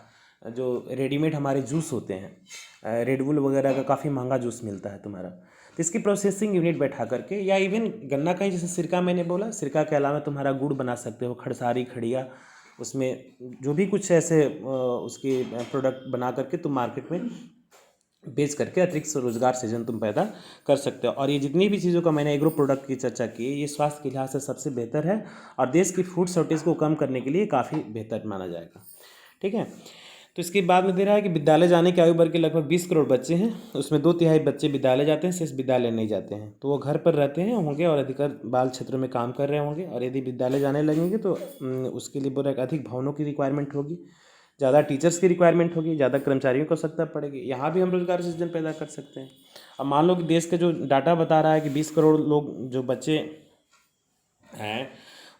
Speaker 1: जो रेडीमेड हमारे जूस होते हैं, रेडबुल वगैरह का काफ़ी महंगा जूस मिलता है तुम्हारा, तो इसकी प्रोसेसिंग यूनिट बैठा करके, या इवन गन्ना का ही जैसे सिरका मैंने बोला, सिरका के अलावा तुम्हारा गुड़ बना सकते हो, खड़सारी, खड़िया, उसमें जो भी कुछ ऐसे उसकी प्रोडक्ट बना करके तुम मार्केट में बेच करके अतिरिक्त रोजगार सृजन तुम पैदा कर सकते हो। और ये जितनी भी चीज़ों का मैंने एग्रो प्रोडक्ट की चर्चा की, ये स्वास्थ्य के लिहाज से सबसे बेहतर है, और देश की फूड शॉर्टेज को कम करने के लिए काफ़ी बेहतर माना जाएगा। ठीक है, तो इसके बाद में दे रहा है कि विद्यालय जाने की आयु वर्ग के लगभग 20 करोड़ बच्चे हैं, उसमें 2/3 बच्चे विद्यालय जाते हैं, शेष विद्यालय नहीं जाते हैं। तो वो घर पर रहते हैं होंगे और अधिकतर बाल क्षेत्रों में काम कर रहे होंगे, और यदि विद्यालय जाने लगेंगे तो उसके लिए बोला अधिक भवनों की रिक्वायरमेंट होगी, ज़्यादा टीचर्स की रिक्वायरमेंट होगी, ज़्यादा कर्मचारियों को आवश्यकता पड़ेगी। यहाँ भी हम रोजगार सृजन पैदा कर सकते हैं। अब मान लो कि देश का जो डाटा बता रहा है कि 20 करोड़ लोग जो बच्चे हैं,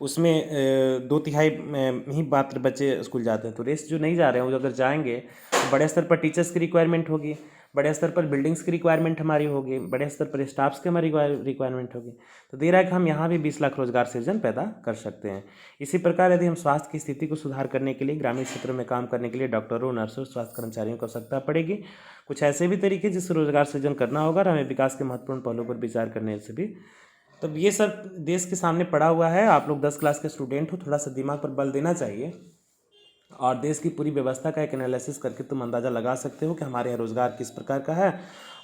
Speaker 1: उसमें 2/3 ही मात्र बच्चे स्कूल जाते हैं। तो रेस्ट जो नहीं जा रहे हैं, वो अगर जाएंगे तो बड़े स्तर पर टीचर्स की रिक्वायरमेंट होगी, बड़े स्तर पर बिल्डिंग्स की रिक्वायरमेंट हमारी होगी, बड़े स्तर पर स्टाफ्स की हमारी रिक्वायरमेंट होगी। तो दे रहा है कि हम यहाँ भी 20 लाख रोजगार सृजन पैदा कर सकते हैं। इसी प्रकार यदि हम स्वास्थ्य की स्थिति को सुधार करने के लिए ग्रामीण क्षेत्रों में काम करने के लिए डॉक्टरों, नर्सों, स्वास्थ्य कर्मचारियों की आवश्यकता पड़ेगी। कुछ ऐसे भी तरीके जिससे रोजगार सृजन करना होगा और हमें विकास के महत्वपूर्ण पहलुओं पर विचार करने से भी। तो ये सब देश के सामने पड़ा हुआ है। आप लोग 10 क्लास के स्टूडेंट हो, थोड़ा सा दिमाग पर बल देना चाहिए और देश की पूरी व्यवस्था का एक एनालिसिस करके तुम अंदाज़ा लगा सकते हो कि हमारे यहाँ रोज़गार किस प्रकार का है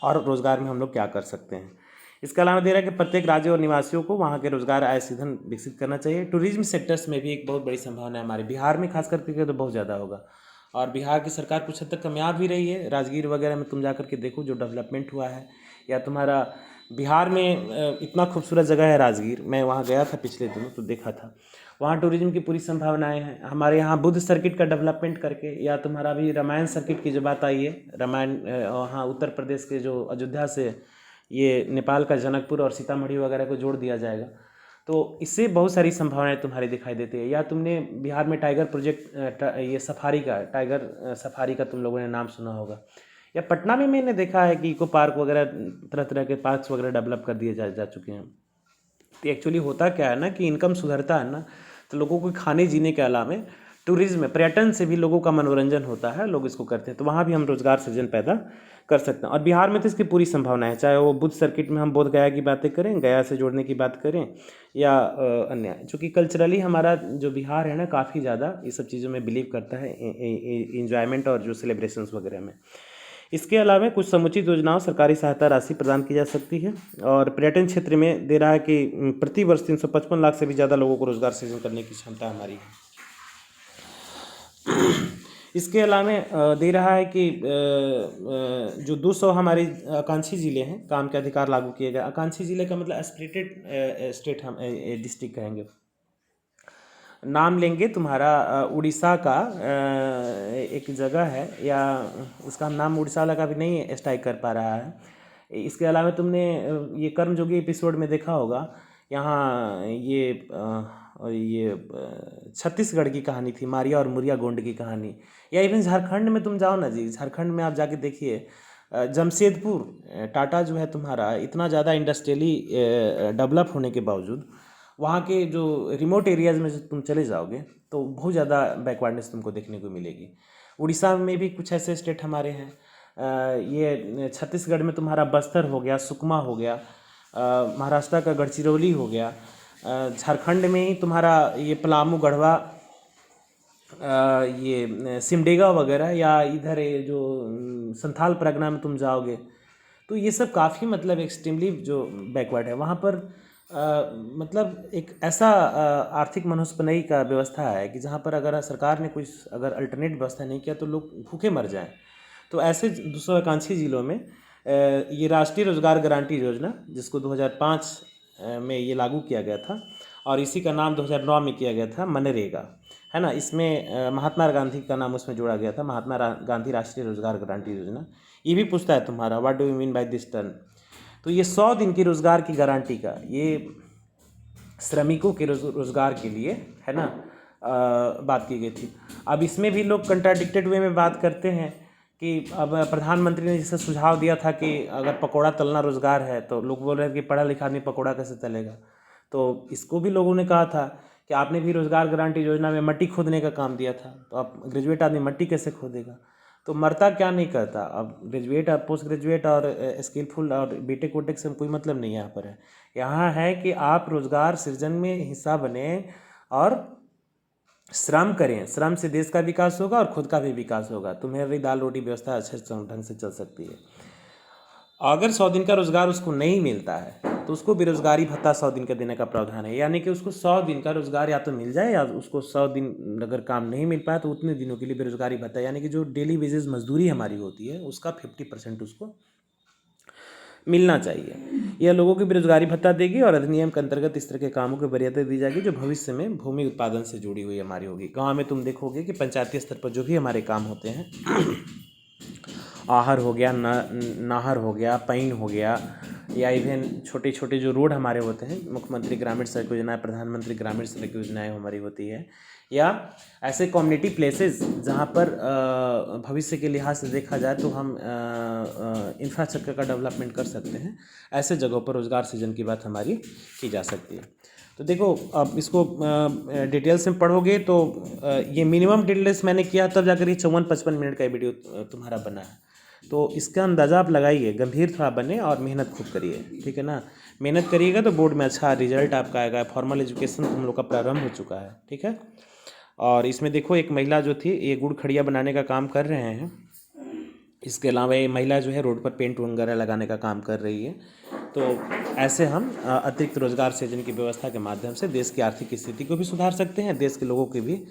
Speaker 1: और रोज़गार में हम लोग क्या कर सकते हैं। इसके अलावा दे रहा है कि प्रत्येक राज्य और निवासियों को वहाँ के रोज़गार आय सीधन विकसित करना चाहिए। टूरिज्म सेक्टर्स में भी एक बहुत बड़ी संभावना है हमारे बिहार में, खास करके तो बहुत ज़्यादा होगा। और बिहार की सरकार कुछ हद तक कामयाब भी रही है। राजगीर वगैरह में तुम जा करके देखो जो डेवलपमेंट हुआ है, या तुम्हारा बिहार में इतना खूबसूरत जगह है राजगीर। मैं वहाँ गया था पिछले दिनों तो देखा था, वहाँ टूरिज्म की पूरी संभावनाएं हैं। हमारे यहाँ बुद्ध सर्किट का डेवलपमेंट करके, या तुम्हारा भी रामायण सर्किट की जो बात आई है, रामायण वहाँ उत्तर प्रदेश के जो अयोध्या से ये नेपाल का जनकपुर और सीतामढ़ी वगैरह को जोड़ दिया जाएगा, तो इससे बहुत सारी संभावनाएं तुम्हारी दिखाई देती है। या तुमने बिहार में टाइगर प्रोजेक्ट, ये सफारी का, टाइगर सफारी का तुम लोगों ने नाम सुना होगा। या पटना में मैंने देखा है कि इको पार्क वगैरह, तरह तरह के पार्क्स वगैरह डेवलप कर दिए जा चुके हैं। तो एक्चुअली होता क्या है ना कि इनकम सुधरता है ना, तो लोगों को खाने जीने के अलावा टूरिज्म, पर्यटन से भी लोगों का मनोरंजन होता है, लोग इसको करते हैं। तो वहाँ भी हम रोजगार सृजन पैदा कर सकते हैं। और बिहार में तो इसकी पूरी संभावना है, चाहे वो बुद्ध सर्किट में हम बोध गया की बातें करें, गया से जोड़ने की बात करें, या अन्य, चूँकि कल्चरली हमारा जो बिहार है ना काफ़ी ज़्यादा ये सब चीज़ों में बिलीव करता है, इंजॉयमेंट और जो सेलिब्रेशंस वगैरह में। इसके अलावा कुछ समुचित योजनाओं सरकारी सहायता राशि प्रदान की जा सकती है। और पर्यटन क्षेत्र में दे रहा है कि प्रति वर्ष 355 लाख से भी ज़्यादा लोगों को रोजगार सृजन करने की क्षमता हमारी है। इसके अलावा दे रहा है कि जो 200 हमारे आकांक्षी ज़िले हैं, काम के अधिकार लागू किए गए। आकांक्षी ज़िले का मतलब एस्पिरेटेड स्टेट, हम डिस्ट्रिक्ट कहेंगे। नाम लेंगे तुम्हारा उड़ीसा का एक जगह है, या उसका नाम उड़ीसा वाला का भी नहीं स्ट्राइक कर पा रहा है। इसके अलावा तुमने ये कर्मयोगी एपिसोड में देखा होगा, यहाँ ये छत्तीसगढ़ की कहानी थी, मारिया और मुरिया गोंड की कहानी। या इवन झारखंड में तुम जाओ ना जी, झारखंड में आप जाके देखिए, जमशेदपुर टाटा जो है तुम्हारा, इतना ज़्यादा इंडस्ट्रियली डेवलप होने के बावजूद वहाँ के जो रिमोट एरियाज़ में जो तुम चले जाओगे तो बहुत ज़्यादा बैकवर्डनेस तुमको देखने को मिलेगी। उड़ीसा में भी कुछ ऐसे स्टेट हमारे हैं। ये छत्तीसगढ़ में तुम्हारा बस्तर हो गया, सुकमा हो गया, महाराष्ट्र का गढ़चिरौली हो गया, झारखंड में ही तुम्हारा ये पलामू, गढ़वा, ये सिमडेगा वगैरह, या इधर ये जो संथाल परगना में तुम जाओगे तो ये सब काफ़ी मतलब एक्सट्रीमली जो बैकवर्ड है। वहाँ पर मतलब एक ऐसा आर्थिक मनोस्पनई का व्यवस्था है कि जहाँ पर अगर सरकार ने कुछ अगर अल्टरनेट व्यवस्था नहीं किया तो लोग भूखे मर जाएं। तो ऐसे 200 आकांक्षी जिलों में ये राष्ट्रीय रोजगार गारंटी योजना, जिसको 2005 में ये लागू किया गया था, और इसी का नाम 2009 में किया गया था मनरेगा, है ना। इसमें महात्मा गांधी का नाम उसमें जोड़ा गया था, महात्मा गांधी राष्ट्रीय रोजगार गारंटी योजना। ये भी पूछता है तुम्हारा what do you mean by this term. तो ये 100 दिन की रोजगार की गारंटी का, ये श्रमिकों के रोजगार के लिए, है ना, बात की गई थी। अब इसमें भी लोग कंट्राडिक्टेड वे में बात करते हैं कि अब प्रधानमंत्री ने जैसे सुझाव दिया था कि अगर पकोड़ा तलना रोजगार है, तो लोग बोल रहे हैं कि पढ़ा लिखा आदमी पकोड़ा कैसे तलेगा। तो इसको भी लोगों ने कहा था कि आपने भी रोजगार गारंटी योजना में मट्टी खोदने का काम दिया था, तो आप ग्रेजुएट आदमी मट्टी कैसे खोदेगा। तो मरता क्या नहीं करता। अब ग्रेजुएट, पोस्ट ग्रेजुएट और स्किलफुल और बीटेक वोटेक से कोई मतलब नहीं यहाँ पर है। यहाँ है कि आप रोजगार सृजन में हिस्सा बने और श्रम करें। श्रम से देश का विकास होगा और खुद का भी विकास होगा। तुम्हारी दाल रोटी व्यवस्था अच्छे ढंग से चल सकती है। अगर 100 दिन का रोजगार उसको नहीं मिलता है तो उसको बेरोजगारी भत्ता 100 दिन का देने का प्रावधान है। यानी कि उसको 100 दिन का रोजगार या तो मिल जाए, या उसको 100 दिन अगर काम नहीं मिल पाया तो उतने दिनों के लिए बेरोजगारी भत्ता, यानी कि जो डेली वेजेस मजदूरी हमारी होती है उसका 50% उसको मिलना चाहिए। यह लोगों की बेरोजगारी भत्ता देगी और अधिनियम के अंतर्गत इस तरह के कामों की वरीयता दी जाएगी जो भविष्य में भूमि उत्पादन से जुड़ी हुई हमारी होगी। गाँव में तुम देखोगे कि पंचायती स्तर पर जो भी हमारे काम होते हैं, आहर हो गया, नाहर हो गया, पैन हो गया, या इवन छोटे छोटे जो रोड हमारे होते हैं, मुख्यमंत्री ग्रामीण सड़क योजना, प्रधानमंत्री ग्रामीण सड़क योजनाएँ हमारी होती है, या ऐसे कम्युनिटी प्लेसेस जहाँ पर भविष्य के लिहाज से देखा जाए तो हम इंफ्रास्ट्रक्चर का डेवलपमेंट कर सकते हैं, ऐसे जगहों पर रोज़गार सृजन की बात हमारी की जा सकती है। तो देखो, अब इसको डिटेल्स में पढ़ोगे तो ये मिनिमम डिटेल्स मैंने किया तब जाकर ये 54-55 मिनट का वीडियो तुम्हारा बना है। तो इसका अंदाज़ा आप लगाइए, गंभीर थोड़ा बने और मेहनत खूब करिए, ठीक है ना। मेहनत करिएगा तो बोर्ड में अच्छा रिजल्ट आपका आएगा। फॉर्मल एजुकेशन हम लोग का प्रारंभ हो चुका है, ठीक है। और इसमें देखो, एक महिला जो थी ये गुड़ खड़िया बनाने का काम कर रहे हैं। इसके अलावा ये महिला जो है रोड पर पेंट वगैरह लगाने का काम कर रही है। तो ऐसे हम अतिरिक्त रोजगार सृजन की व्यवस्था के माध्यम से देश की आर्थिक स्थिति को भी सुधार सकते हैं, देश के लोगों के भी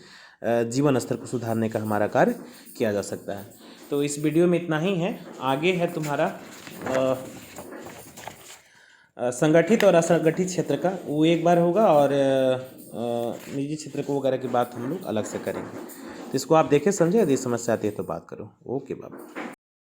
Speaker 1: जीवन स्तर को सुधारने का हमारा कार्य किया जा सकता है। तो इस वीडियो में इतना ही है। आगे है तुम्हारा संगठित और असंगठित क्षेत्र का, वो एक बार होगा, और निजी क्षेत्र को वगैरह की बात हम लोग अलग से करेंगे। तो इसको आप देखें समझे, यदि समस्या आती है तो बात करो। ओके बाबा।